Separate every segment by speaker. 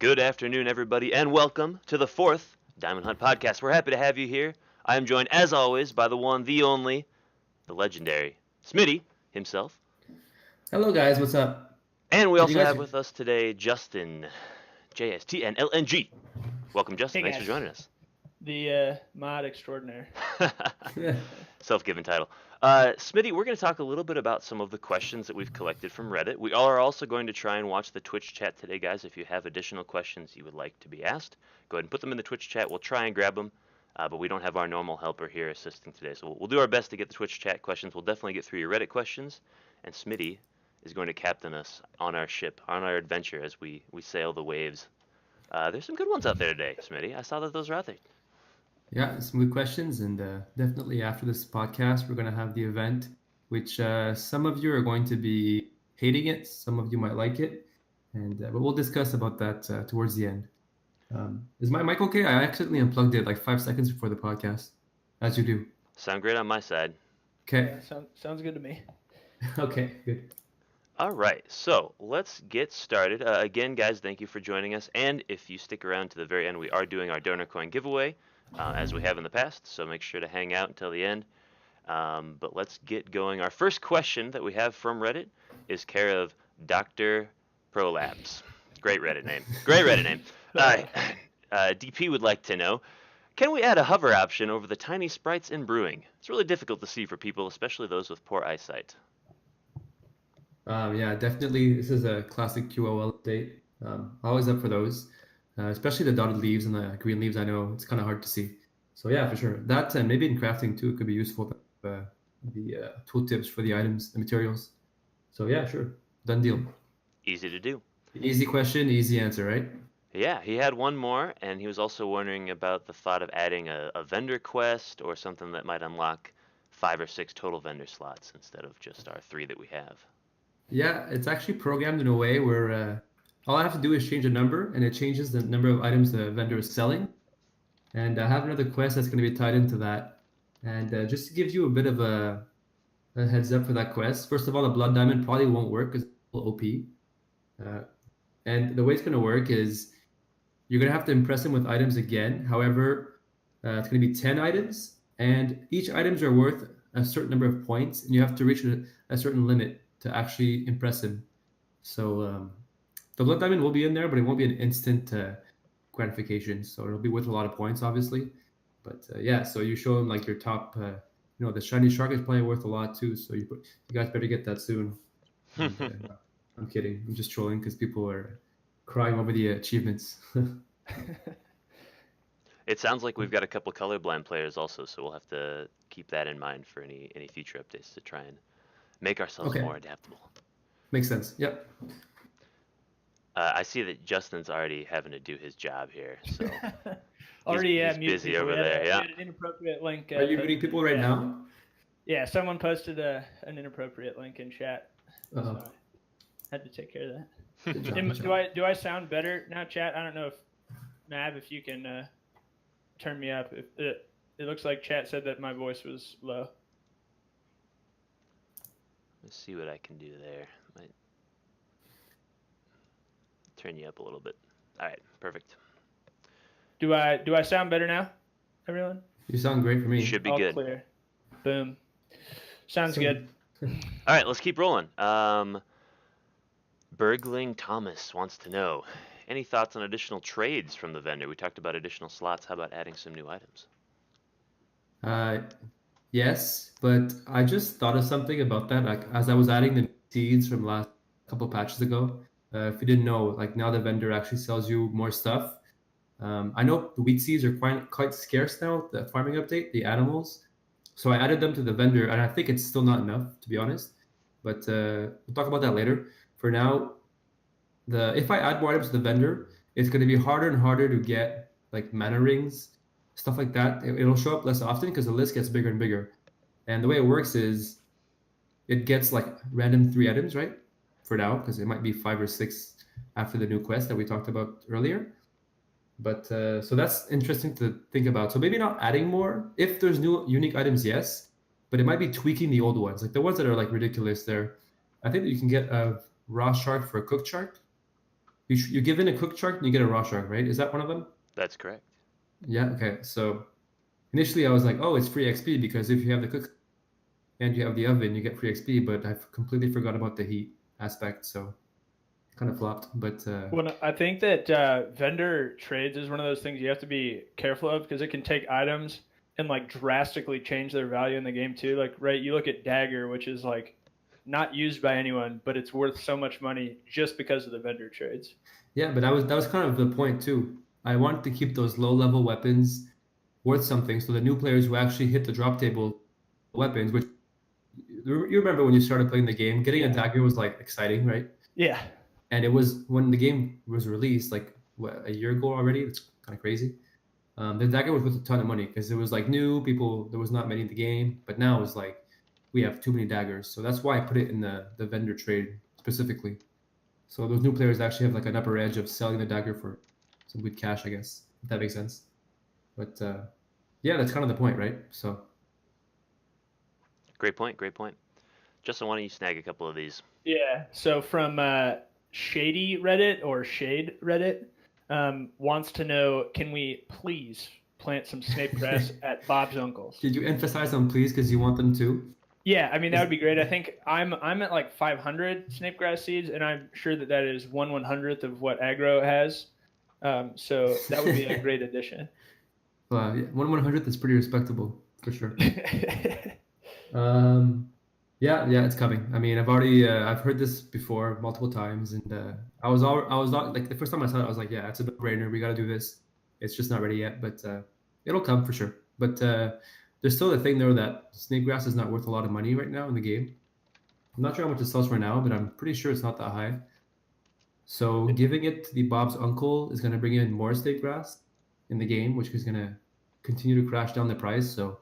Speaker 1: Good afternoon, everybody, and welcome to the fourth Diamond Hunt podcast. We're happy to have you here. I am joined, as always, by the one, the only, the legendary Smitty himself.
Speaker 2: Hello guys, what's up?
Speaker 1: And we
Speaker 2: Can you
Speaker 1: also
Speaker 2: guys
Speaker 1: have with us today Justin, JSTNLNG. Welcome, Justin.
Speaker 3: Hey
Speaker 1: Thanks for
Speaker 3: guys.
Speaker 1: joining us.
Speaker 3: The mod extraordinaire.
Speaker 2: Yeah.
Speaker 1: Self-given title. Smitty, we're going to talk a little bit about some of the questions that we've collected from Reddit. We are also going to try and watch the Twitch chat today, guys. If you have additional questions you would like to be asked, go ahead and put them in the Twitch chat. We'll try and grab them, but we don't have our normal helper here assisting today. So we'll do our best to get the Twitch chat questions. We'll definitely get through your Reddit questions, and Smitty is going to captain us on our ship, on our adventure as we sail the waves. There's some good ones out there today, Smitty. I saw that those were out there.
Speaker 2: Yeah, some good questions, and definitely after this podcast, we're going to have the event, which some of you are going to be hating it, some of you might like it, and but we'll discuss about that towards the end. Is my mic okay? I accidentally unplugged it like 5 seconds before the podcast, as you do.
Speaker 1: Sound great on my side.
Speaker 2: Okay.
Speaker 3: Yeah, sounds good to me.
Speaker 2: Okay, good.
Speaker 1: All right, so let's get started. Again, guys, thank you for joining us. And if you stick around to the very end, we are doing our donor coin giveaway, as we have in the past. So make sure to hang out until the end. But let's get going. Our first question that we have from Reddit is care of Dr. Prolapse. Great Reddit name. Great Reddit name. DP would like to know, can we add a hover option over the tiny sprites in Brewing? It's really difficult to see for people, especially those with poor eyesight.
Speaker 2: Yeah, definitely. This is a classic QOL update. Always up for those, especially the dotted leaves and the green leaves. I know it's kind of hard to see. So yeah, for sure. That and maybe in crafting too, it could be useful. The tooltips for the items, the materials. So yeah, sure. Done deal.
Speaker 1: Easy to do.
Speaker 2: Easy question, easy answer, right?
Speaker 1: Yeah, he had one more, and he was also wondering about the thought of adding a vendor quest or something that might unlock 5 or 6 total vendor slots instead of just our 3 that we have.
Speaker 2: Yeah, it's actually programmed in a way where all I have to do is change a number, and it changes the number of items the vendor is selling. And I have another quest that's going to be tied into that. And just to give you a bit of a heads up for that quest, first of all, the Blood Diamond probably won't work because it's OP. And the way it's going to work is you're going to have to impress him with items again. However, it's going to be 10 items, and each items are worth a certain number of points, and you have to reach a certain limit to actually impress him. So the Blood Diamond will be in there, but it won't be an instant gratification. So it'll be worth a lot of points, obviously. But yeah, so you show him like your top, the Shiny Shark is probably worth a lot too. So you guys better get that soon. And, I'm kidding. I'm just trolling because people are crying over the achievements.
Speaker 1: It sounds like we've got a couple colorblind players also, so we'll have to keep that in mind for any future updates to try and make ourselves
Speaker 2: Okay.
Speaker 1: more adaptable.
Speaker 2: Makes sense. Yep.
Speaker 1: I see that Justin's already having to do his job here, so
Speaker 3: Already
Speaker 1: he's
Speaker 3: mute
Speaker 1: busy
Speaker 3: people.
Speaker 1: over
Speaker 3: We had
Speaker 1: there, yeah.
Speaker 3: we had an inappropriate link.
Speaker 2: Are you muting people right now?
Speaker 3: Yeah, someone posted an inappropriate link in chat.
Speaker 2: Uh-oh.
Speaker 3: So I had to take care of that.
Speaker 2: Good job, good job.
Speaker 3: Do I sound better now, chat? I don't know if Mav, if you can turn me up. If it looks like chat said that my voice was low.
Speaker 1: Let's see what I can do there. Might turn you up a little bit. All right, perfect.
Speaker 3: Do I sound better now, everyone?
Speaker 2: You sound great for me.
Speaker 1: Should be
Speaker 3: All
Speaker 1: good.
Speaker 3: clear. Boom. Sounds good.
Speaker 1: All right, let's keep rolling. Bergling Thomas wants to know, any thoughts on additional trades from the vendor? We talked about additional slots. How about adding some new items?
Speaker 2: Yes, but I just thought of something about that. Like as I was adding the seeds from last couple patches ago, if you didn't know, like now the vendor actually sells you more stuff. I know the wheat seeds are quite scarce now. The farming update, the animals. So I added them to the vendor, and I think it's still not enough, to be honest. But we'll talk about that later. For now, if I add more items to the vendor, it's going to be harder and harder to get like mana rings, stuff like that. It'll show up less often because the list gets bigger and bigger. And the way it works is it gets like random 3 items, right? For now, because it might be 5 or 6 after the new quest that we talked about earlier. But so that's interesting to think about. So maybe not adding more. If there's new unique items, yes. But it might be tweaking the old ones. Like the ones that are like ridiculous there. I think that you can get a raw shark for a cooked shark. you give in a cooked shark and you get a raw shark, right? Is that one of them?
Speaker 1: That's correct.
Speaker 2: Yeah. Okay. So initially I was like, oh, it's free XP because if you have the cook and you have the oven, you get free XP. But I completely forgot about the heat aspect, so kind of flopped. But
Speaker 3: Well, I think that vendor trades is one of those things you have to be careful of because it can take items and like drastically change their value in the game too. Like, right, you look at Dagger, which is like not used by anyone, but it's worth so much money just because of the vendor trades.
Speaker 2: yeah, but that was kind of the point too. I wanted to keep those low level weapons worth something, so the new players who actually hit the drop table weapons, which you remember when you started playing the game, getting a dagger was like exciting, right?
Speaker 3: Yeah.
Speaker 2: And it was when the game was released, like what, a year ago already. It's kind of crazy. The dagger was worth a ton of money because it was like new people. There was not many in the game, but now it's like we have too many daggers. So that's why I put it in the vendor trade specifically. So those new players actually have like an upper edge of selling the dagger for some good cash, I guess, if that makes sense. But yeah, that's kind of the point, right? So
Speaker 1: Great point. Great point. Justin, why don't you snag a couple of these?
Speaker 3: Yeah. So from Shady Reddit or Shade Reddit wants to know, can we please plant some snape grass at Bob's uncle's?
Speaker 2: did you emphasize on please because you want them to?
Speaker 3: Yeah, I mean that would be great. I think I'm at like 500 snape grass seeds, and I'm sure that that is 1/100th of what Aggro has. So that would be a great addition.
Speaker 2: Yeah, 1/100th is pretty respectable for sure. Yeah, it's coming. I mean, I've heard this before multiple times, and I was not like the first time I saw it, I was like, yeah, it's a no-brainer. We got to do this. It's just not ready yet, but it'll come for sure. But there's still the thing though that snake grass is not worth a lot of money right now in the game. I'm not sure how much it sells for now, but I'm pretty sure it's not that high. So giving it to the Bob's uncle is going to bring in more snake grass in the game, which is going to continue to crash down the price. So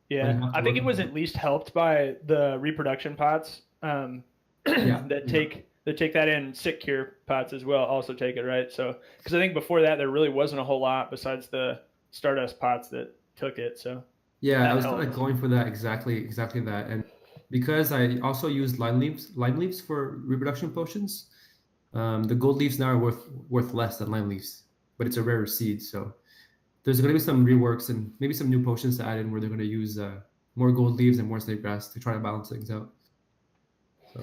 Speaker 3: yeah, I think it was at least helped by the reproduction pots that take that in. Sick cure pots as well also take it, right? So because I think before that there really wasn't a whole lot besides the Stardust pots that took it. So
Speaker 2: yeah, I was kind of going for that exactly that, and because I also used lime leaves for reproduction potions, the gold leaves now are worth less than lime leaves, but it's a rarer seed, so there's going to be some reworks and maybe some new potions to add in where they're going to use more gold leaves and more snake grass to try to balance things out. So.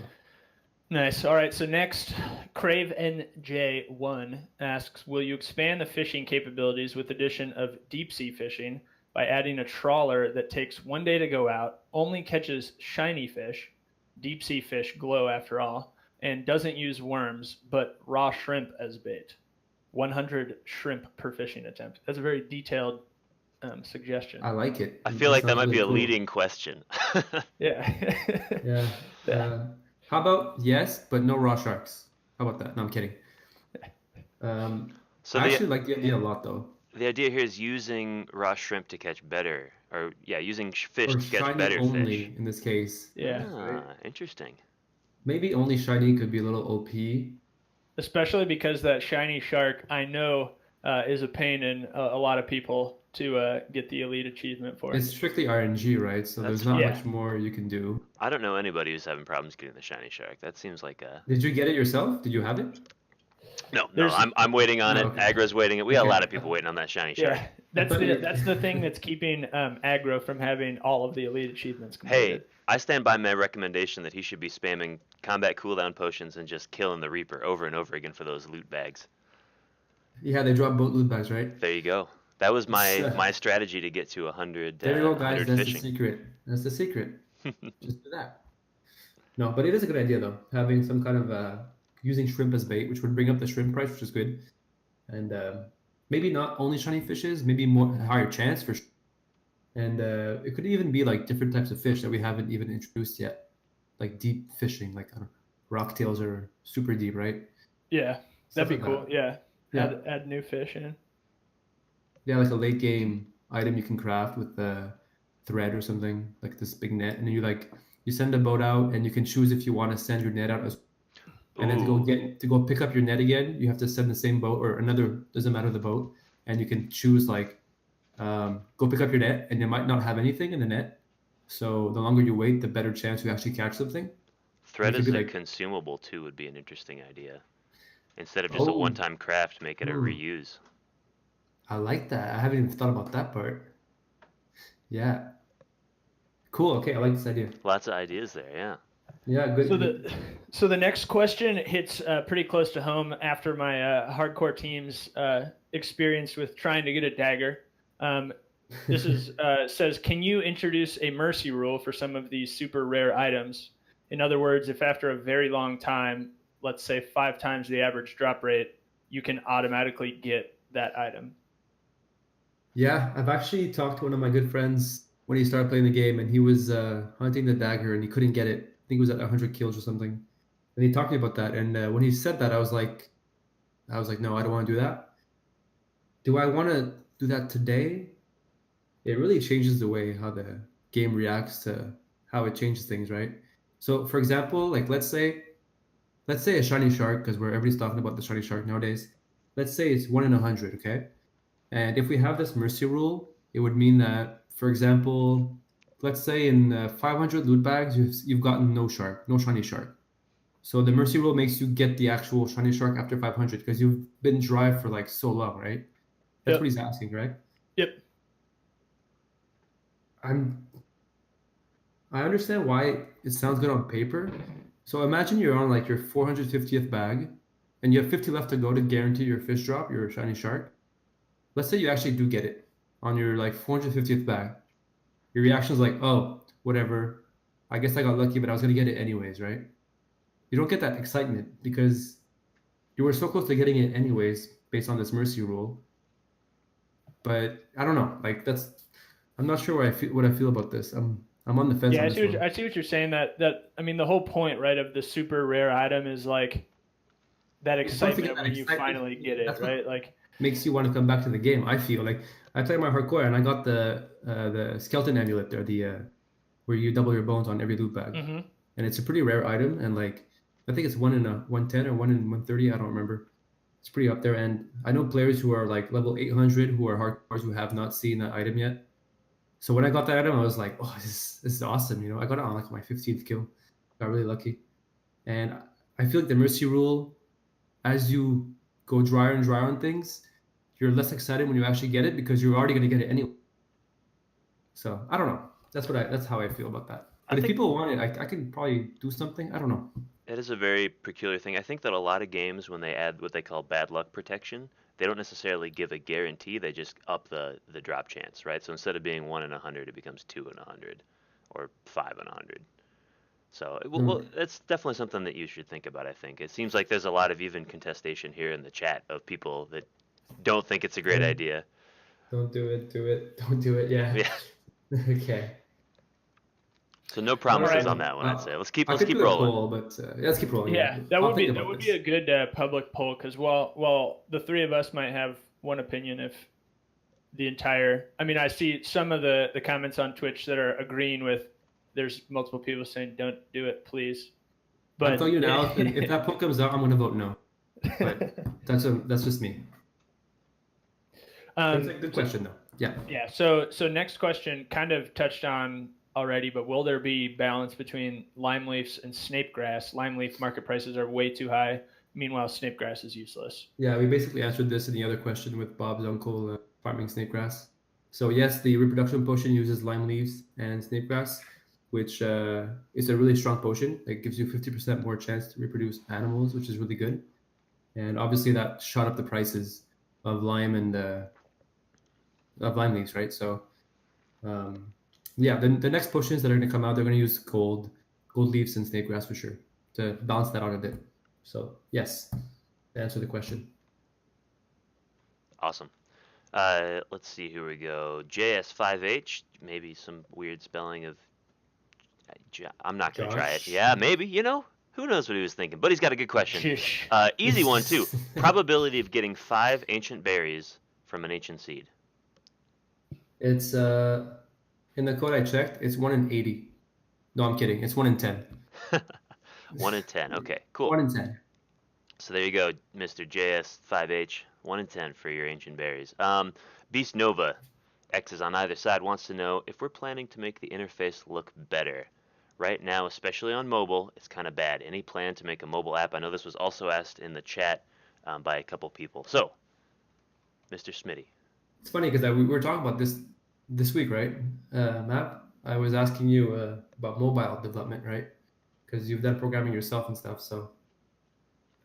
Speaker 3: Nice. All right. So next, Crave NJ1 asks, will you expand the fishing capabilities with addition of deep sea fishing by adding a trawler that takes 1 day to go out, only catches shiny fish, deep sea fish glow after all, and doesn't use worms, but raw shrimp as bait? 100 shrimp per fishing attempt. That's a very detailed suggestion.
Speaker 2: I like it.
Speaker 1: I feel like that might be a leading question.
Speaker 3: Yeah.
Speaker 2: Yeah. How about yes, but no raw sharks? How about that? No, I'm kidding.
Speaker 1: So
Speaker 2: I actually like the idea a lot, though.
Speaker 1: The idea here is using raw shrimp to catch better, or yeah, using fish to catch better
Speaker 2: only,
Speaker 1: fish.
Speaker 2: In this case.
Speaker 3: Yeah.
Speaker 1: Right. Interesting.
Speaker 2: Maybe only shiny could be a little OP.
Speaker 3: Especially because that shiny shark, I know, is a pain in a lot of people to get the elite achievement for.
Speaker 2: It's strictly RNG, right? So there's not much more you can do.
Speaker 1: I don't know anybody who's having problems getting the shiny shark. That seems like a...
Speaker 2: Did you get it yourself? Did you have it?
Speaker 1: No, I'm waiting on it.
Speaker 2: Okay.
Speaker 1: Aggro's waiting. We got a lot of people waiting on that shiny shark.
Speaker 3: Yeah, that's the thing that's keeping Aggro from having all of the elite achievements completed.
Speaker 1: Hey, I stand by my recommendation that he should be spamming combat cooldown potions and just killing the Reaper over and over again for those loot bags.
Speaker 2: Yeah, they drop both loot bags, right?
Speaker 1: There you go. That was my strategy to get to 100.
Speaker 2: There you go, guys. That's
Speaker 1: fishing.
Speaker 2: the secret. That's the secret. Just do that. No, but it is a good idea though. Having some kind of using shrimp as bait, which would bring up the shrimp price, which is good, and maybe not only shiny fishes, maybe more higher chance for. And it could even be like different types of fish that we haven't even introduced yet, like deep fishing, like rock tails or super deep, right?
Speaker 3: Yeah, that'd be cool.
Speaker 2: That.
Speaker 3: Yeah. Add new fish in.
Speaker 2: Yeah, like a late game item you can craft with the thread or something, like this big net, and then you send a boat out, and you can choose if you want to send your net out as. And then to go pick up your net again, you have to send the same boat or another, doesn't matter the boat, and you can choose go pick up your net, and you might not have anything in the net. So the longer you wait, the better chance you actually catch something.
Speaker 1: Thread as a consumable too would be an interesting idea. Instead of just a
Speaker 2: Oh,
Speaker 1: one-time craft, make it a
Speaker 2: hmm.
Speaker 1: reuse.
Speaker 2: I like that. I haven't even thought about that part. Yeah. Cool. Okay, I like this idea.
Speaker 1: Lots of ideas there, yeah.
Speaker 2: Yeah,
Speaker 3: So
Speaker 2: good.
Speaker 3: the so the next question hits pretty close to home after my hardcore team's experience with trying to get a dagger. Um, this is says, can you introduce a mercy rule for some of these super rare items? In other words, if after a very long time, let's say 5 times the average drop rate, you can automatically get that item.
Speaker 2: Yeah, I've actually talked to one of my good friends when he started playing the game, and he was hunting the dagger and he couldn't get it. I think it was at 100 kills or something. And he talked to me about that. And when he said that, I was like, no, I don't want to do that. Do I want to do that today? It really changes the way how the game reacts to how it changes things, right? So, for example, like let's say a shiny shark, because where everybody's talking about the shiny shark nowadays. Let's say it's 1 in 100, okay? And if we have this mercy rule, it would mean that, for example, let's say in 500 loot bags, you've gotten no shark, no shiny shark. So the mercy rule makes you get the actual shiny shark after 500 because you've been dry for like so long, right? That's what
Speaker 3: Yep.
Speaker 2: he's asking, right?
Speaker 3: Yep.
Speaker 2: I'm I understand why it sounds good on paper. So imagine you're on like your 450th bag and you have 50 left to go to guarantee your fish drop, your shiny shark. Let's say you actually do get it on your like 450th bag. Your reaction is like, oh, whatever. I guess I got lucky, but I was gonna get it anyways, right? You don't get that excitement because you were so close to getting it anyways based on this mercy rule. But I don't know. Like I'm not sure what I feel about this. I'm on the fence
Speaker 3: Yeah,
Speaker 2: on this one.
Speaker 3: I see what you're saying. That I mean, the whole point, right, of the super rare item is like that
Speaker 2: It's once
Speaker 3: excitement
Speaker 2: again
Speaker 3: of
Speaker 2: that
Speaker 3: when you
Speaker 2: excitement.
Speaker 3: finally get it,
Speaker 2: That's what
Speaker 3: right? Like,
Speaker 2: makes you want to come back to the game. I feel like I played my hardcore and I got the skeleton amulet there, the where you double your bones on every loot bag,
Speaker 3: mm-hmm.
Speaker 2: and it's a pretty rare item. And like I think it's 1 in 110 or 1 in 130. I don't remember. It's pretty up there. And I know players who are like level 800 who are hardcores who have not seen that item yet. So when I got that item, I was like, oh, this is awesome. You know, I got it on like my 15th kill. Got really lucky. And I feel like the mercy rule, as you go drier and drier on things, you're less excited when you actually get it because you're already going to get it anyway. So I don't know. That's how I feel about that.
Speaker 1: I
Speaker 2: But if
Speaker 1: think
Speaker 2: people want it, I can probably do something. I don't know.
Speaker 1: it is a very peculiar thing. I think that a lot of games, when they add what they call bad luck protection, they don't necessarily give a guarantee. They just up the drop chance, right? So instead of being 1 in 100, it becomes 2 in 100, or 5 in 100. So, well,
Speaker 2: Hmm.
Speaker 1: that's definitely something that you should think about. I think it seems like there's a lot of even contestation here in the chat of people that don't think it's a great
Speaker 2: Don't
Speaker 1: idea.
Speaker 2: don't do it. Do it. Don't do it. Yeah.
Speaker 1: Yeah.
Speaker 2: Okay.
Speaker 1: So no
Speaker 3: All
Speaker 1: promises
Speaker 3: right.
Speaker 1: on that one. I'd say
Speaker 2: I
Speaker 1: let's
Speaker 2: could
Speaker 1: keep
Speaker 2: do a
Speaker 1: rolling.
Speaker 2: poll, but yeah, let's keep rolling. Yeah,
Speaker 3: Yeah,
Speaker 2: I'll think
Speaker 3: that
Speaker 2: about
Speaker 3: would be
Speaker 2: this.
Speaker 3: a good public poll because while the three of us might have one opinion, if the entire, I mean, I see some of the comments on Twitch that are agreeing with. There's multiple people saying, "Don't do it, please."
Speaker 2: I'm
Speaker 3: But
Speaker 2: telling you now, if that poll comes out, I'm gonna vote no. But that's just me. But it's a good question though. Yeah.
Speaker 3: yeah. So next question kind of touched on already, but will there be balance between lime leaves and snape grass? Lime leaf market prices are way too high. Meanwhile, snape grass is useless.
Speaker 2: Yeah, we basically answered this in the other question with Bob's uncle farming snake grass. So yes, the reproduction potion uses lime leaves and snake grass, which is a really strong potion. It gives you 50% more chance to reproduce animals, which is really good. And obviously that shot up the prices of lime and of lime leaves, right? So yeah, the next potions that are going to come out, they're going to use gold leaves and snake grass for sure to balance that out a bit. So yes, to answer the question.
Speaker 1: Awesome. Let's see. Here we go. JS5H. Maybe some weird spelling of. I'm not gonna try it.
Speaker 2: Josh.
Speaker 1: Yeah, maybe. You know, who knows what he was thinking? But he's got a good question.
Speaker 3: Shish.
Speaker 1: Easy one too. Probability of getting 5 ancient berries from an ancient seed.
Speaker 2: It's in the code I checked, it's 1 in 80. No, I'm kidding. It's 1 in 10.
Speaker 1: 1 in 10. Okay, cool.
Speaker 2: 1 in 10.
Speaker 1: So there you go, Mr. JS5H. 1 in 10 for your ancient berries. Beast Nova, X's on either side, wants to know if we're planning to make the interface look better. Right now, especially on mobile, it's kind of bad. Any plan to make a mobile app? I know this was also asked in the chat by a couple people. So, Mr. Smitty.
Speaker 2: It's funny because we were talking about this week, right? Matt, I was asking you about mobile development, right? Because you've done programming yourself and stuff. So,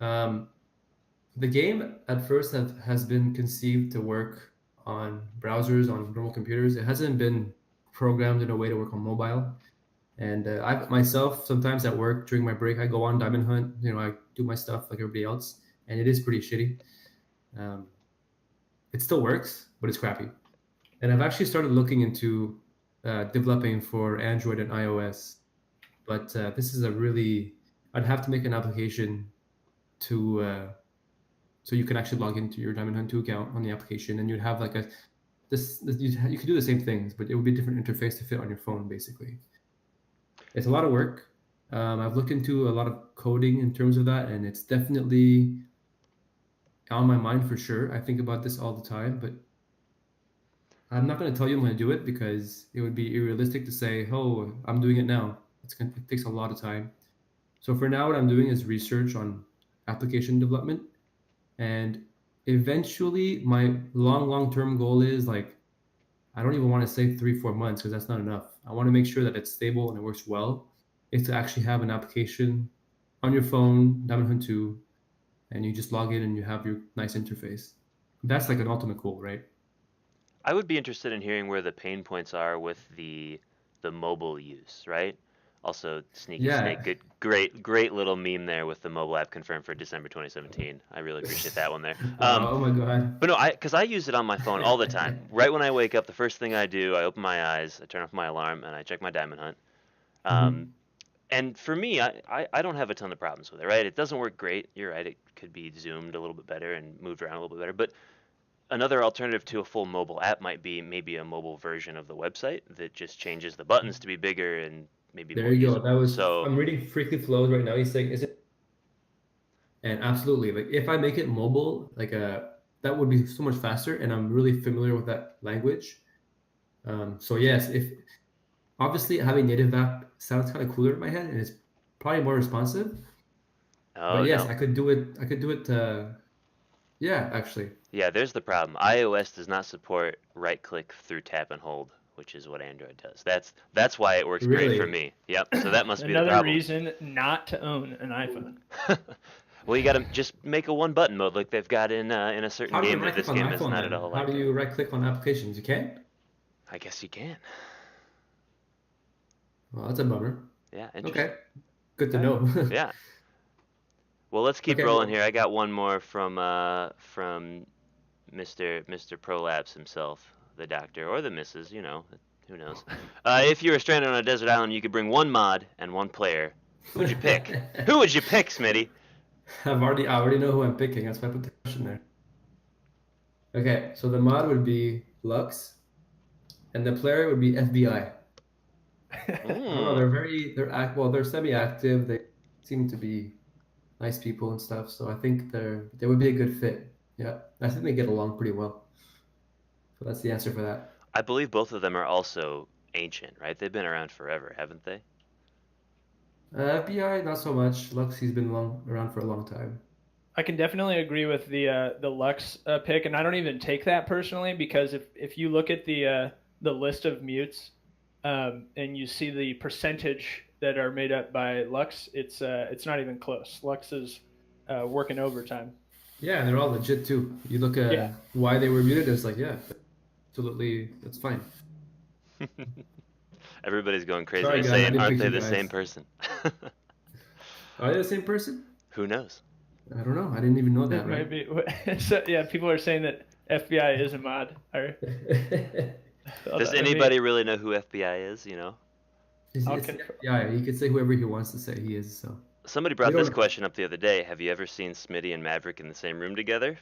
Speaker 2: the game at first has been conceived to work on browsers, on normal computers. It hasn't been programmed in a way to work on mobile. And I myself, sometimes at work during my break, I go on Diamond Hunt. I do my stuff like everybody else, and it is pretty shitty. It still works, but it's crappy. And I've actually started looking into developing for Android and iOS. But this is I'd have to make an application to so you can actually log into your Diamond Hunt 2 account on the application, and you'd have like you could do the same things, but it would be a different interface to fit on your phone, basically. It's a lot of work. I've looked into a lot of coding in terms of that, and it's definitely on my mind for sure. I think about this all the time, but I'm not going to tell you I'm going to do it because it would be realistic to say, oh, I'm doing it now. It takes a lot of time. So for now, what I'm doing is research on application development. And eventually, my long-term goal is like, I don't even want to say 3-4 months because that's not enough. I want to make sure that it's stable and it works well. Is to actually have an application on your phone, Diamond Hunt 2, and you just log in and you have your nice interface. That's like an ultimate goal, right?
Speaker 1: I would be interested in hearing where the pain points are with the mobile use, right? Also, Sneaky Snake, great little meme there with the mobile app confirmed for December 2017. I really appreciate that one there.
Speaker 2: Oh my god!
Speaker 1: But no, because I use it on my phone all the time. Right when I wake up, the first thing I do, I open my eyes, I turn off my alarm, and I check my Diamond Hunt. And for me, I don't have a ton of problems with it, right? It doesn't work great. You're right. It could be zoomed a little bit better and moved around a little bit better. But another alternative to a full mobile app might be maybe a mobile version of the website that just changes the buttons to be bigger and maybe
Speaker 2: There
Speaker 1: more
Speaker 2: you
Speaker 1: usable.
Speaker 2: go. That was.
Speaker 1: So
Speaker 2: I'm reading Freaky Flows right now. He's saying, "Is it?" And absolutely, like if I make it mobile, that would be so much faster, and I'm really familiar with that language. So yes, if obviously having native app sounds kind of cooler in my head, and it's probably more responsive.
Speaker 1: Oh,
Speaker 2: But yes,
Speaker 1: no.
Speaker 2: I could do it. I could do it. Yeah, actually.
Speaker 1: Yeah, there's the problem. iOS does not support right click through tap and hold, which is what Android does. That's why it works great for
Speaker 2: Really?
Speaker 1: me. Yep. So that must be the
Speaker 3: Another
Speaker 1: problem.
Speaker 3: reason not to own an iPhone.
Speaker 1: Well, you got to just make a one button mode like they've got in a certain
Speaker 2: How do you
Speaker 1: game that
Speaker 2: right
Speaker 1: this
Speaker 2: click on
Speaker 1: game is
Speaker 2: iPhone
Speaker 1: not
Speaker 2: then?
Speaker 1: at all
Speaker 2: How
Speaker 1: like.
Speaker 2: do you right click on applications? You can't?
Speaker 1: I guess you can.
Speaker 2: Well, that's a bummer.
Speaker 1: Yeah, interesting.
Speaker 2: Okay. Good to
Speaker 1: All right.
Speaker 2: know.
Speaker 1: Yeah. Well, let's keep
Speaker 2: Okay,
Speaker 1: rolling
Speaker 2: well,
Speaker 1: here. I got one more from Mr. Prolapse himself, the doctor, or the missus, who knows. If you were stranded on a desert island, you could bring one mod and one player. Who would you pick? Who would you pick, Smitty?
Speaker 2: I already know who I'm picking. That's why I put the question there. Okay, so the mod would be Lux, and the player would be FBI. I don't know, they're semi-active. They seem to be nice people and stuff, so I think they would be a good fit. Yeah, I think they get along pretty well. So that's the answer for that.
Speaker 1: I believe both of them are also ancient, right? They've been around forever, haven't they?
Speaker 2: FBI, not so much. Lux, he's been around for a long time.
Speaker 3: I can definitely agree with the Lux pick, and I don't even take that personally because if you look at the list of mutes and you see the percentage that are made up by Lux, it's not even close. Lux is working overtime.
Speaker 2: Yeah, and they're all legit too. You look at why they were muted, it's like, yeah, absolutely, that's fine.
Speaker 1: Everybody's going crazy.
Speaker 2: Sorry,
Speaker 1: They're
Speaker 2: guys, I
Speaker 1: saying,
Speaker 2: didn't
Speaker 1: aren't
Speaker 2: pick
Speaker 1: they
Speaker 2: you
Speaker 1: the
Speaker 2: guys.
Speaker 1: same person?
Speaker 2: Are they the same person?
Speaker 1: Who knows?
Speaker 2: I don't know. I didn't even know that,
Speaker 3: It
Speaker 2: right?
Speaker 3: might be. So, yeah, people are saying that FBI is a mod.
Speaker 1: Does anybody really know who FBI is?
Speaker 2: It's
Speaker 3: Okay.
Speaker 2: FBI. He could say whoever he wants to say he is. So
Speaker 1: Somebody brought
Speaker 2: We
Speaker 1: this
Speaker 2: don't-
Speaker 1: question up the other day. Have you ever seen Smitty and Maverick in the same room together?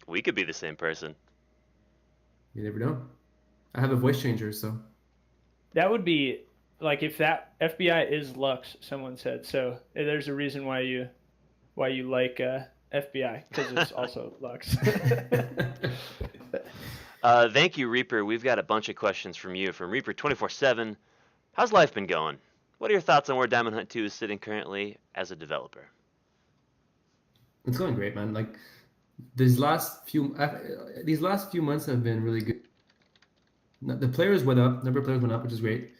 Speaker 1: We could be the same person.
Speaker 2: you never know. I have a voice changer, so
Speaker 3: That would be like if that FBI is Lux, someone said. So there's a reason why you like FBI because it's also Lux.
Speaker 1: Thank you, Reaper. We've got a bunch of questions from you, from Reaper247. How's life been going? What are your thoughts on where Diamond Hunt 2 is sitting currently as a developer?
Speaker 2: it's going great, man. Like these last few months have been really good. The players went up, number of players went up, which is great,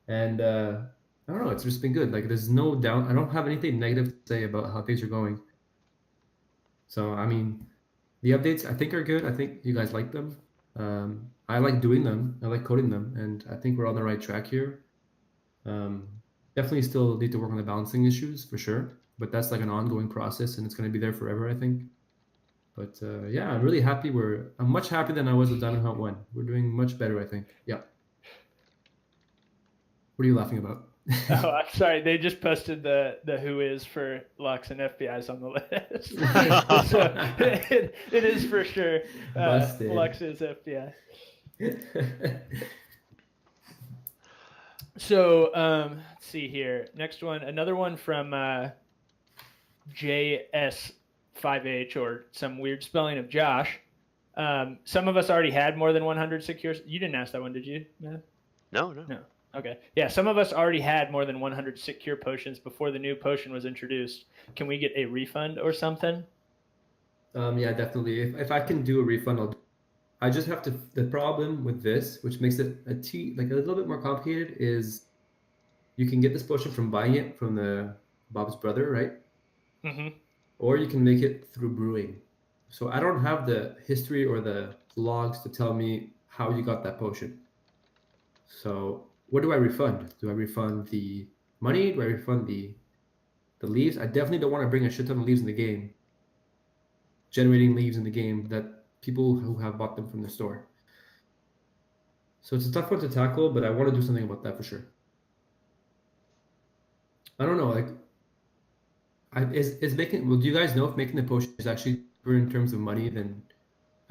Speaker 2: and I don't know, it's just been good. Like there's no doubt, I don't have anything negative to say about how things are going. So I mean, the updates I think are good. I think you guys like them. I like doing them. I like coding them, and I think we're on the right track here. Definitely still need to work on the balancing issues for sure, but that's like an ongoing process, and it's going to be there forever, I think. But yeah, I'm really happy. I'm much happier than I was with Diamond Hunt 1. We're doing much better, I think. Yeah. What are you laughing about?
Speaker 3: Oh, I'm sorry. They just posted the who is for Lux and FBI's on the list. So it is for sure.
Speaker 2: Busted.
Speaker 3: Lux is FBI. So let's see here. Next one, another one from JS5H, or some weird spelling of Josh. Some of us already had more than 100 secure. You didn't ask that one, did you, Matt?
Speaker 1: No.
Speaker 3: Okay. Yeah, some of us already had more than 100 secure potions before the new potion was introduced. Can we get a refund or something?
Speaker 2: Yeah, definitely. If I can do a refund, I'll do. I just have to. The problem with this, which makes it a little bit more complicated, is you can get this potion from buying it from the Bob's brother, right?
Speaker 3: Mm-hmm.
Speaker 2: Or you can make it through brewing. So I don't have the history or the logs to tell me how you got that potion. So what do I refund? Do I refund the money? Do I refund the leaves? I definitely don't want to bring a shit ton of leaves in the game. Generating leaves in the game that people who have bought them from the store. So it's a tough one to tackle, but I want to do something about that for sure. I don't know, like, is making. Well, do you guys know if making the potion is actually cheaper in terms of money than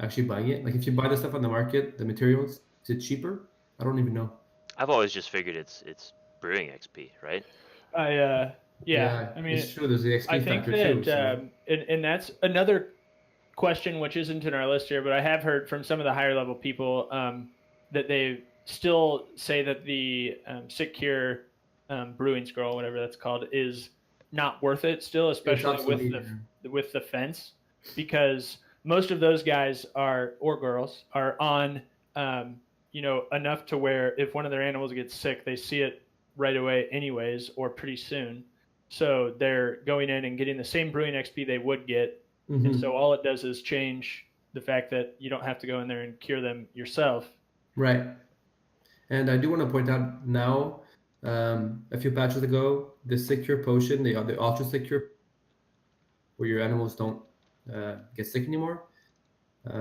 Speaker 2: actually buying it? Like, if you buy the stuff on the market, the materials, is it cheaper? I don't even know.
Speaker 1: I've always just figured it's brewing XP, right?
Speaker 3: Yeah. I mean,
Speaker 2: it's true. There's the XP
Speaker 3: I think
Speaker 2: factor
Speaker 3: that,
Speaker 2: too. So.
Speaker 3: And that's another question which isn't in our list here, but I have heard from some of the higher level people that they still say that the secure brewing scroll, whatever that's called, is not worth it still, especially with the fence, because most of those guys or girls are on enough to where if one of their animals gets sick, they see it right away anyways, or pretty soon. So they're going in and getting the same brewing XP they would get. Mm-hmm. And so all it does is change the fact that you don't have to go in there and cure them yourself.
Speaker 2: Right. And I do want to point out now, a few patches ago, the secure potion, the ultra secure, where your animals don't get sick anymore.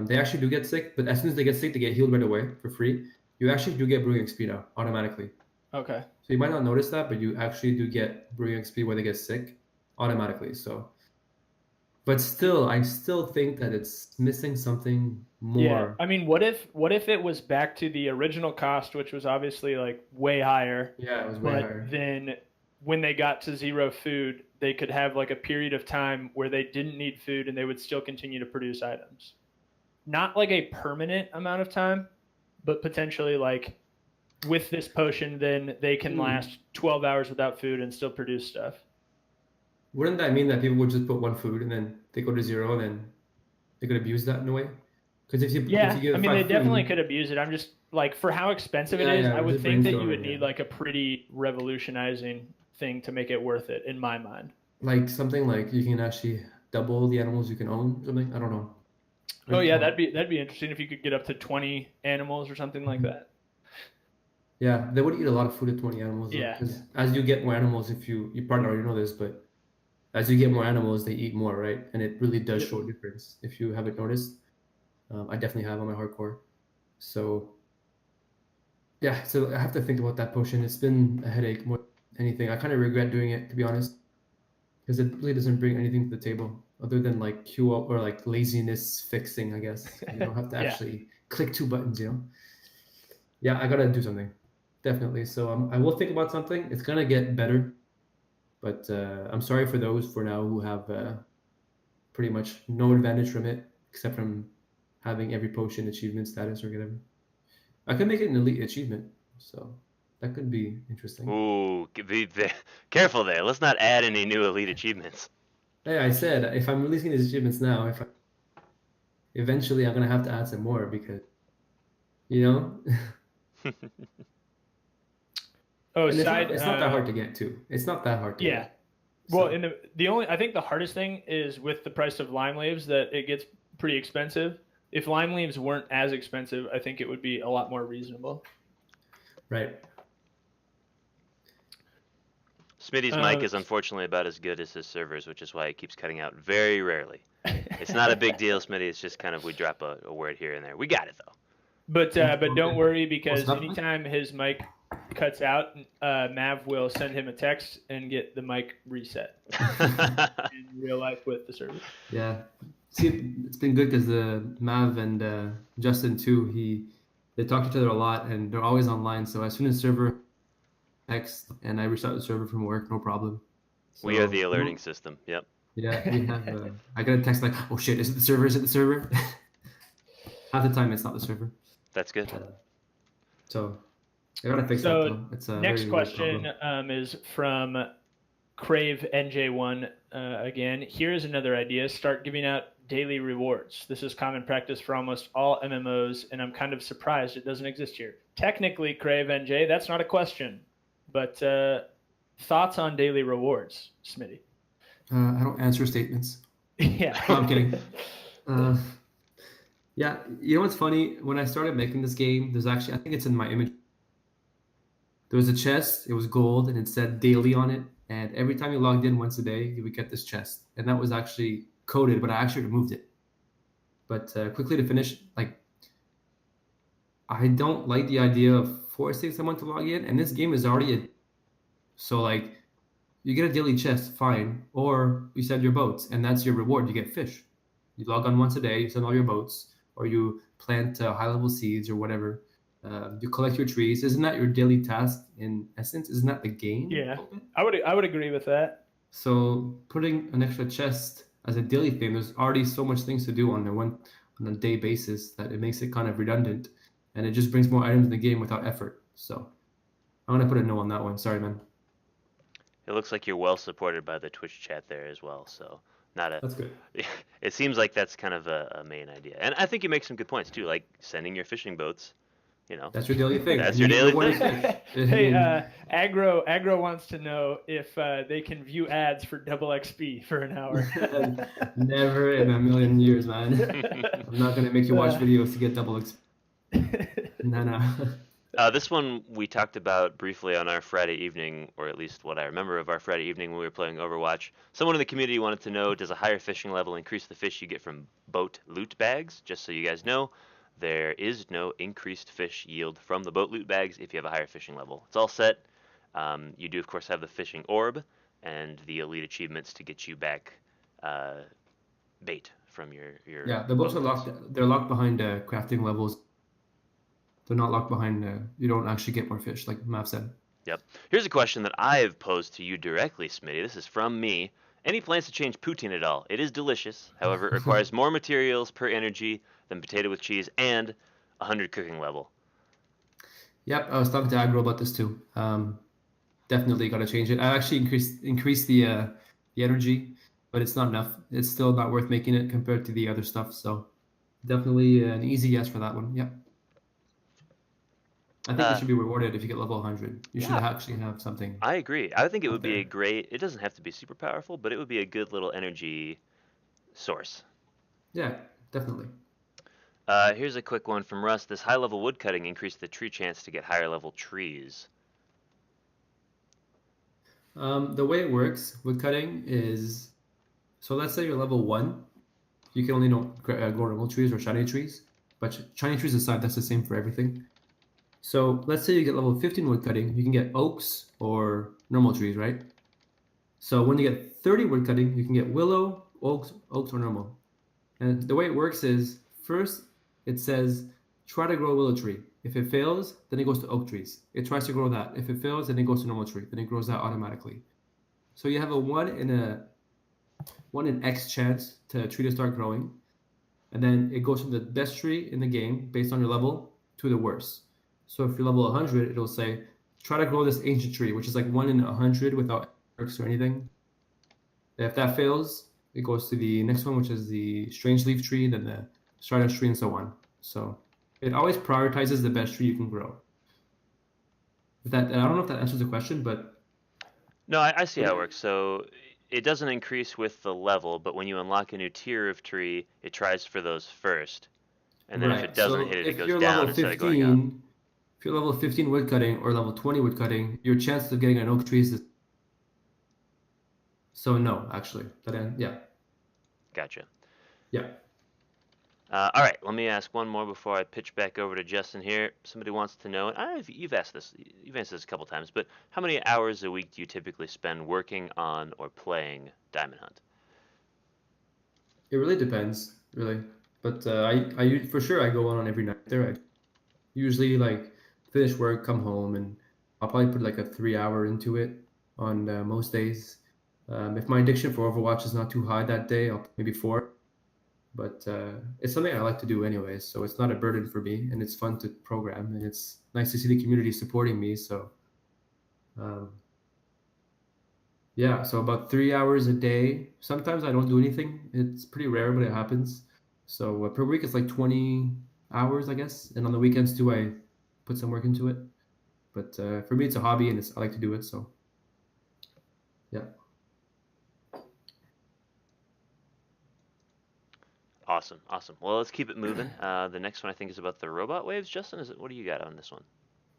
Speaker 2: They actually do get sick, but as soon as they get sick, they get healed right away for free. You actually do get brewing XP now automatically.
Speaker 3: Okay.
Speaker 2: So you might not notice that, but you actually do get brewing XP when they get sick automatically. So, but still, I still think that it's missing something more.
Speaker 3: Yeah. I mean, what if it was back to the original cost, which was obviously like way higher?
Speaker 2: Yeah, it was way higher.
Speaker 3: Then when they got to zero food, they could have like a period of time where they didn't need food and they would still continue to produce items. Not like a permanent amount of time, but potentially like with this potion, then they can last 12 hours without food and still produce stuff.
Speaker 2: Wouldn't that mean that people would just put one food and then they go to zero and then they could abuse that in a way? Because if you
Speaker 3: they definitely could abuse it. I'm just like, for how expensive it is, I would think that you would need like a pretty revolutionizing thing to make it worth it, in my mind.
Speaker 2: Like something like you can actually double the animals you can own, or something. I don't know.
Speaker 3: Oh yeah, that'd be interesting if you could get up to 20 animals or something like that.
Speaker 2: Yeah, they would eat a lot of food at 20 animals.
Speaker 3: Yeah.
Speaker 2: Because as you get more animals, if you probably already know this, but as you get more animals, they eat more, right? And it really does show a difference. If you haven't noticed, I definitely have on my hardcore. So yeah, so I have to think about that potion. It's been a headache more than anything. I kind of regret doing it, to be honest, because it really doesn't bring anything to the table other than like queue up or like laziness fixing, I guess. You don't have to actually click 2 buttons, Yeah, I gotta do something, definitely. So I will think about something. It's gonna get better, but I'm sorry for those for now who have pretty much no advantage from it except from having every potion achievement status or whatever. I could make it an elite achievement, so that could be interesting.
Speaker 1: Ooh, be careful there. Let's not add any new elite achievements.
Speaker 2: Hey, I said if I'm releasing these achievements now, eventually I'm gonna have to add some more because, you know,
Speaker 3: Oh,
Speaker 2: and
Speaker 3: side.
Speaker 2: it's not that hard to get too. It's not that hard to
Speaker 3: Yeah.
Speaker 2: get.
Speaker 3: Well,
Speaker 2: So,
Speaker 3: in the only I think the hardest thing is with the price of lime leaves that it gets pretty expensive. If lime leaves weren't as expensive, I think it would be a lot more reasonable.
Speaker 2: right.
Speaker 1: Smitty's mic is unfortunately about as good as his servers, which is why it keeps cutting out very rarely. It's not a big deal, Smitty. It's just kind of we drop a word here and there. We got it though.
Speaker 3: But don't worry, because
Speaker 2: What's up?
Speaker 3: anytime his mic cuts out, Mav will send him a text and get the mic reset in real life with the server.
Speaker 2: Yeah. See, it's been good because Mav and Justin too. They talk to each other a lot, and they're always online. So as soon as server text and I restart the server from work, no problem.
Speaker 1: We are the
Speaker 2: So,
Speaker 1: alerting system. Yep.
Speaker 2: Yeah, we have. I got a text like, "Oh shit, is it the server? Is it the server?" Half the time, it's not the server.
Speaker 1: That's good.
Speaker 2: So I gotta fix that
Speaker 3: So
Speaker 2: though. It's a
Speaker 3: next
Speaker 2: very weird
Speaker 3: question
Speaker 2: problem.
Speaker 3: is from Crave NJ1 again. Here's another idea: start giving out daily rewards. This is common practice for almost all MMOs, and I'm kind of surprised it doesn't exist here. Technically, Crave NJ, that's not a question, but thoughts on daily rewards, Smitty?
Speaker 2: I don't answer statements.
Speaker 3: Yeah.
Speaker 2: No, I'm kidding. Yeah, you know what's funny? When I started making this game, there's actually, I think it's in my image. There was a chest, it was gold, and it said daily on it. And every time you logged in once a day, you would get this chest. And that was actually coded, but I actually removed it. But quickly to finish, like, I don't like the idea of forcing someone to log in. And this game is already a. So, like, you get a daily chest, fine. Or you send your boats, and that's your reward. You get fish. You log on once a day, you send all your boats, or you plant high-level seeds or whatever. You collect your trees. Isn't that your daily task in essence? Isn't that the game?
Speaker 3: Yeah, I would agree with that.
Speaker 2: So putting an extra chest as a daily thing, there's already so much things to do on a day basis that it makes it kind of redundant, and it just brings more items in the game without effort. So I'm gonna put a no on that one. Sorry, man.
Speaker 1: It looks like you're well supported by the Twitch chat there as well. So not a.
Speaker 2: That's good.
Speaker 1: It seems like that's kind of a main idea, and I think you make some good points too, like sending your fishing boats. You know,
Speaker 2: That's your daily thing.
Speaker 1: That's your daily
Speaker 2: thing.
Speaker 3: Hey, Agro wants to know if they can view ads for double XP for an hour.
Speaker 2: Never in a million years, man. I'm not gonna make you watch videos to get double XP. No.
Speaker 1: This one we talked about briefly on our Friday evening, or at least what I remember of our Friday evening when we were playing Overwatch. Someone in the community wanted to know, does a higher fishing level increase the fish you get from boat loot bags? Just so you guys know, there is no increased fish yield from the boat loot bags if you have a higher fishing level. It's all set. You do, of course, have the fishing orb and the elite achievements to get you back bait from your
Speaker 2: Yeah, the boats are locked. They're locked behind crafting levels. They're not locked behind. You don't actually get more fish, like Mav said.
Speaker 1: Yep. Here's a question that I've posed to you directly, Smitty. This is from me. Any plans to change poutine at all? It is delicious. However, it requires more materials per energy than potato with cheese and 100 cooking level.
Speaker 2: Yep, I was talking to Agro about this too. Definitely got to change it. I actually increased the energy, but it's not enough. It's still not worth making it compared to the other stuff. So definitely an easy yes for that one. Yep. I think you should be rewarded if you get level 100. You should actually have something.
Speaker 1: I agree. I think it would be a great. It doesn't have to be super powerful, but it would be a good little energy source.
Speaker 2: Yeah, definitely.
Speaker 1: Here's a quick one from Russ. Does high level wood cutting increase the tree chance to get higher level trees?
Speaker 2: The way it works, wood cutting is, so let's say you're level 1, you can only grow normal trees or shiny trees, but shiny trees aside, that's the same for everything. So let's say you get level 15 wood cutting, you can get oaks or normal trees, right? So when you get 30 wood cutting, you can get willow, oaks or normal. And the way it works is, first it says, try to grow a willow tree. If it fails, then it goes to oak trees. It tries to grow that. If it fails, then it goes to normal tree. Then it grows that automatically. So you have a 1 in X chance to a tree to start growing. And then it goes from the best tree in the game, based on your level, to the worst. So if you're level 100, it'll say, try to grow this ancient tree, which is like 1 in 100 without perks or anything. If that fails, it goes to the next one, which is the strange leaf tree, then the Stardust tree, and so on. So it always prioritizes the best tree you can grow. That, I don't know if that answers the question, but
Speaker 1: No, I see how it works. So it doesn't increase with the level, but when you unlock a new tier of tree, it tries for those first. And then if it doesn't
Speaker 2: So
Speaker 1: hit it, it
Speaker 2: if
Speaker 1: goes
Speaker 2: you're
Speaker 1: down
Speaker 2: level
Speaker 1: instead of going up.
Speaker 2: 15, if you're level 15 woodcutting or level 20 woodcutting, your chance of getting an oak tree is so no, actually. Yeah.
Speaker 1: Gotcha.
Speaker 2: Yeah.
Speaker 1: All right, let me ask one more before I pitch back over to Justin here. Somebody wants to know, and you've asked this, you've answered this a couple times, but how many hours a week do you typically spend working on or playing Diamond Hunt?
Speaker 2: It really depends, really. But I for sure I go on every night there. I usually like finish work, come home, and I'll probably put like a 3 hour into it on most days. If my addiction for Overwatch is not too high that day, I'll maybe 4. But it's something I like to do anyway, so it's not a burden for me, and it's fun to program, and it's nice to see the community supporting me. So, yeah, so about 3 hours a day. Sometimes I don't do anything. It's pretty rare, but it happens. So per week it's like 20 hours, I guess, and on the weekends too, I put some work into it. But for me, it's a hobby, and I like to do it. So, yeah.
Speaker 1: Awesome, awesome. Well, let's keep it moving. The next one I think is about the robot waves. Justin, what do you got on this one?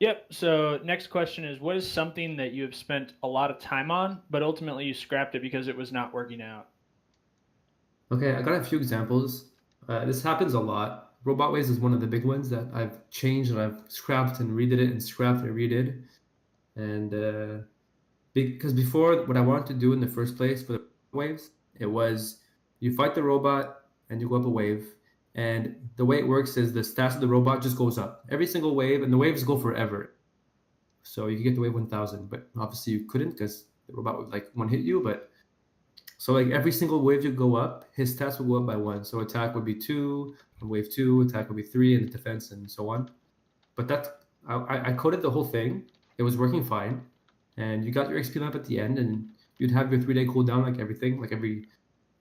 Speaker 3: Yep. So next question is, what is something that you have spent a lot of time on, but ultimately you scrapped it because it was not working out?
Speaker 2: Okay, I got a few examples. This happens a lot. Robot Waves is one of the big ones that I've changed and I've scrapped and redid it and scrapped and redid. And because before, what I wanted to do in the first place for the waves, it was you fight the robot and you go up a wave. And the way it works is the stats of the robot just goes up every single wave, and the waves go forever. So you can get to wave 1000, but obviously you couldn't because the robot would like one hit you. But so like every single wave you go up, his stats will go up by 1. So attack would be 2, on wave 2, attack would be 3, and defense and so on. But I coded the whole thing. It was working fine, and you got your XP lamp at the end, and you'd have your 3-day cooldown like everything, like every,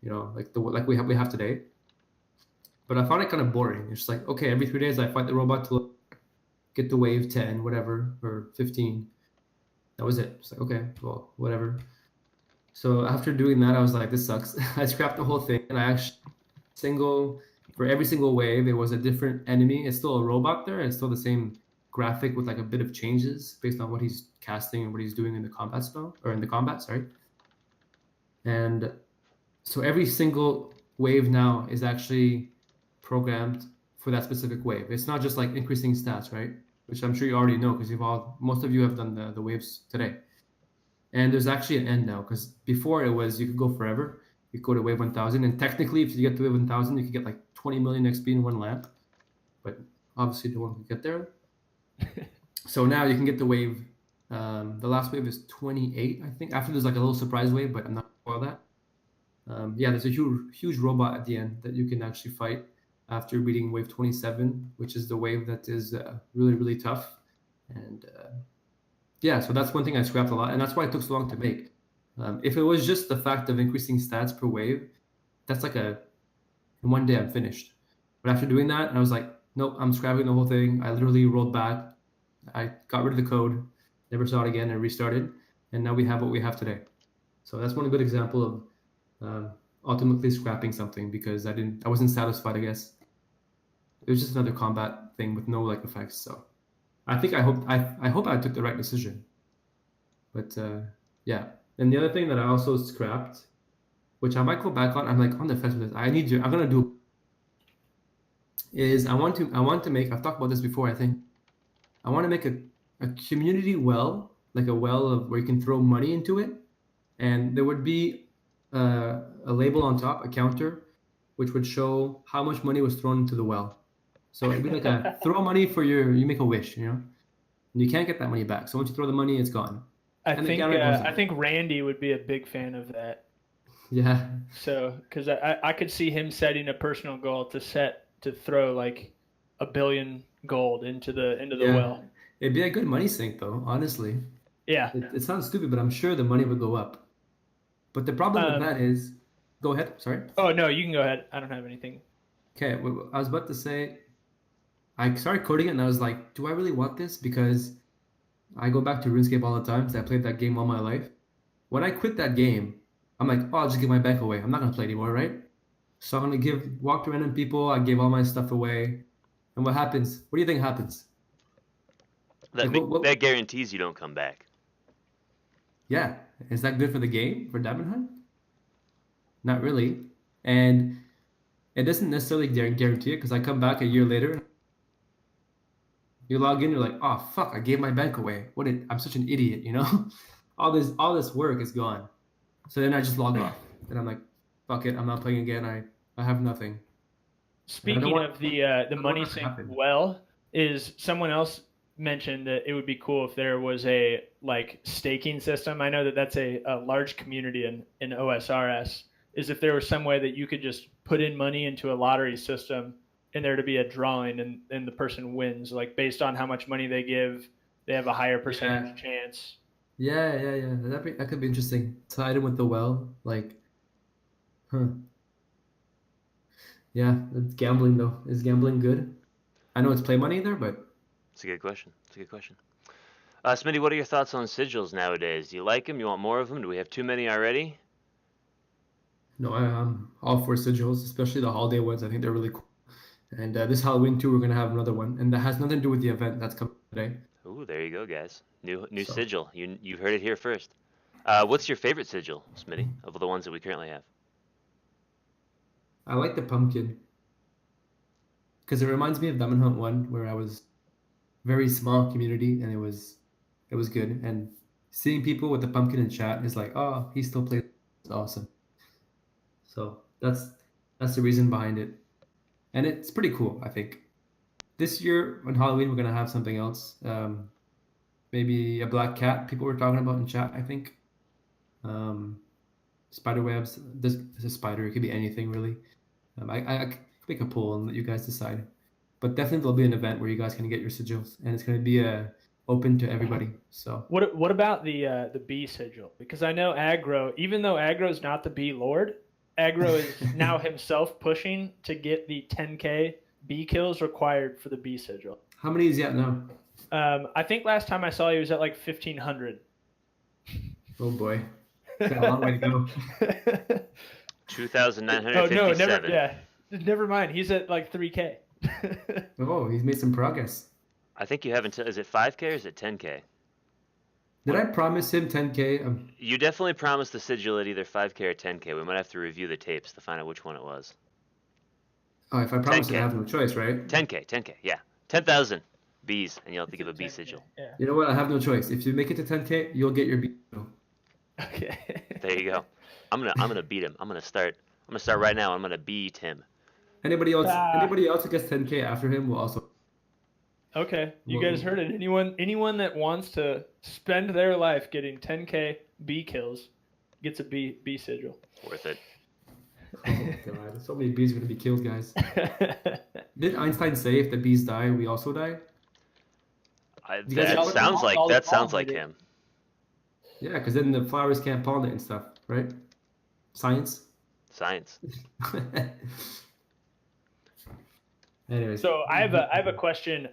Speaker 2: like we have today. But I found it kind of boring. It's just like, okay, every 3 days I fight the robot to get to wave 10, whatever, or 15. That was it. It's like, okay, well, whatever. So after doing that, I was like, this sucks. I scrapped the whole thing, and I actually for every single wave, it was a different enemy. It's still a robot there. It's still the same graphic with like a bit of changes based on what he's casting and what he's doing in the combat spell, or in the combat, sorry. And so every single wave now is actually programmed for that specific wave. It's not just like increasing stats, right? Which I'm sure you already know because most of you have done the waves today. And there's actually an end now, because before it was you could go forever. You could go to wave 1000, and technically if you get to wave 1000, you could get like 20 million XP in one lamp. But obviously no one could get there. So now you can get the wave. The last wave is 28, I think. After there's like a little surprise wave, but I'm not sure about that. Yeah, there's a huge robot at the end that you can actually fight after beating wave 27, which is the wave that is really, really tough. And yeah, so that's one thing I scrapped a lot, and that's why it took so long to make. If it was just the fact of increasing stats per wave, that's like in one day I'm finished. But after doing that, I was like, nope, I'm scrapping the whole thing. I literally rolled back. I got rid of the code, never saw it again, and restarted. And now we have what we have today. So that's one good example of ultimately scrapping something because I wasn't satisfied, I guess. It was just another combat thing with no like effects. So I hope I took the right decision. But yeah. And the other thing that I also scrapped, which I might go back on, I'm like on the fence with this. I'm gonna do is I want to make, I've talked about this before, I think. I want to make a community well, like a well of where you can throw money into it. And there would be a label on top, a counter, which would show how much money was thrown into the well. So it'd be like a throw money for you make a wish, and you can't get that money back. So once you throw the money, it's gone.
Speaker 3: I think Randy would be a big fan of that.
Speaker 2: Yeah.
Speaker 3: So, because I could see him setting a personal goal to throw like $1 billion gold into the well.
Speaker 2: It'd be a good money sink, though. Honestly.
Speaker 3: Yeah.
Speaker 2: It sounds stupid, but I'm sure the money would go up. But the problem with that is, go ahead. Sorry.
Speaker 3: Oh no, you can go ahead. I don't have anything.
Speaker 2: Okay, I was about to say, I started coding it and I was like, do I really want this? Because I go back to RuneScape all the time because I played that game all my life. When I quit that game, I'm like, oh, I'll just give my bank away. I'm not gonna play anymore, right? So I'm gonna walk to random people. I gave all my stuff away, and what happens? What do you think happens? Like,
Speaker 1: That guarantees you don't come back.
Speaker 2: Yeah, is that good for the game for Diamond Hunt? Not really, and it doesn't necessarily guarantee it because I come back a year later. You log in, you're like, oh fuck, I gave my bank away. I'm such an idiot, you know? all this work is gone. So then I just log off. And I'm like, fuck it, I'm not playing again. I have nothing.
Speaker 3: Speaking of the money sink well, is someone else mentioned that it would be cool if there was a like staking system. I know that that's a large community in OSRS. Is if there was some way that you could just put in money into a lottery system and there to be a drawing and the person wins, like based on how much money they give, they have a higher percentage chance.
Speaker 2: Yeah. That could be interesting. Tied in with the well, like, huh. Yeah, it's gambling though. Is gambling good? I know it's play money there, but
Speaker 1: it's a good question. Smitty, what are your thoughts on sigils nowadays? Do you like them? You want more of them? Do we have too many already?
Speaker 2: No, I'm all for sigils, especially the holiday ones. I think they're really cool. And this Halloween too, we're gonna have another one, and that has nothing to do with the event that's coming today.
Speaker 1: Ooh, there you go, guys. New
Speaker 2: So.
Speaker 1: sigil. You've heard it here first. What's your favorite sigil, Smitty, of the ones that we currently have?
Speaker 2: I like the pumpkin because it reminds me of Diamond Hunt 1, where I was very small community and it was good. And seeing people with the pumpkin in chat is like, oh, he still plays. It's awesome. So that's the reason behind it, and it's pretty cool. I think this year on Halloween we're gonna have something else. Maybe a black cat. People were talking about in chat. I think. Spider webs. This is a spider. It could be anything really. I could make a poll and let you guys decide. But definitely there'll be an event where you guys can get your sigils, and it's going to be open to everybody. So
Speaker 3: what about the bee sigil? Because I know Aggro, even though Aggro's not the bee lord, Aggro is now himself pushing to get the 10K bee kills required for the bee sigil.
Speaker 2: How many is he at now?
Speaker 3: I think last time I saw he was at like 1,500.
Speaker 2: Oh boy, got a long way to go.
Speaker 1: 2,957.
Speaker 3: Oh no, never mind. He's at like 3K.
Speaker 2: Oh, he's made some progress.
Speaker 1: I think you haven't. Is it 5K or is it 10K?
Speaker 2: Did I promise him 10K?
Speaker 1: You definitely promised the sigil at either 5K or 10K. We might have to review the tapes to find out which one it was.
Speaker 2: Oh, if I promise
Speaker 1: 10K.
Speaker 2: it, I have no choice, right?
Speaker 1: 10K, yeah. 10,000 bees, and you'll have to give a bee sigil.
Speaker 3: Yeah.
Speaker 2: You know what? I have no choice. If you make it to 10K, you'll get your bee.
Speaker 3: Okay.
Speaker 1: There you go. I'm gonna beat him. I'm gonna start right now. I'm gonna beat him.
Speaker 2: Anybody else who gets 10K after him will also.
Speaker 3: Okay, you guys heard it. Anyone that wants to spend their life getting 10K bee kills gets a bee sigil.
Speaker 1: Worth it.
Speaker 2: Oh god, so many bees are gonna be killed, guys. Did Einstein say if the bees die, we also die?
Speaker 1: That sounds like him.
Speaker 2: Yeah, because then the flowers can't pollinate and stuff, right? Science. Anyways.
Speaker 3: So I have a question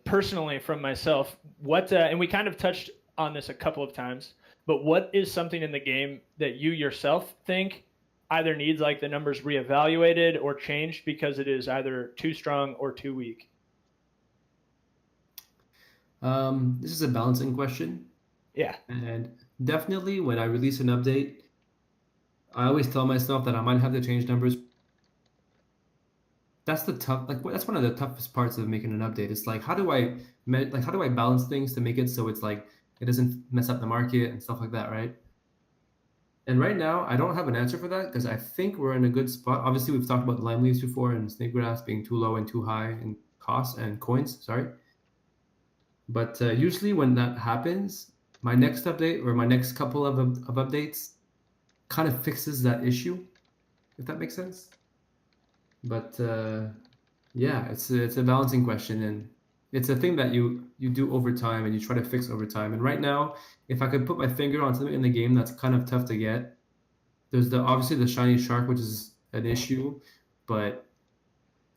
Speaker 3: personally from myself. What and we kind of touched on this a couple of times, but what is something in the game that you yourself think either needs like the numbers reevaluated or changed because it is either too strong or too weak?
Speaker 2: This is a balancing question.
Speaker 3: Yeah.
Speaker 2: And definitely when I release an update, I always tell myself that I might have to change numbers. That's that's one of the toughest parts of making an update. It's like how do I balance things to make it so it's like it doesn't mess up the market and stuff like that, right? And right now I don't have an answer for that because I think we're in a good spot. Obviously we've talked about the lime leaves before and snake grass being too low and too high in costs and coins, sorry. But usually when that happens, my next update or my next couple of updates kind of fixes that issue, if that makes sense. But yeah, it's a balancing question, and it's a thing that you do over time and you try to fix over time. And right now, if I could put my finger on something in the game that's kind of tough to get, there's obviously the shiny shark, which is an issue. but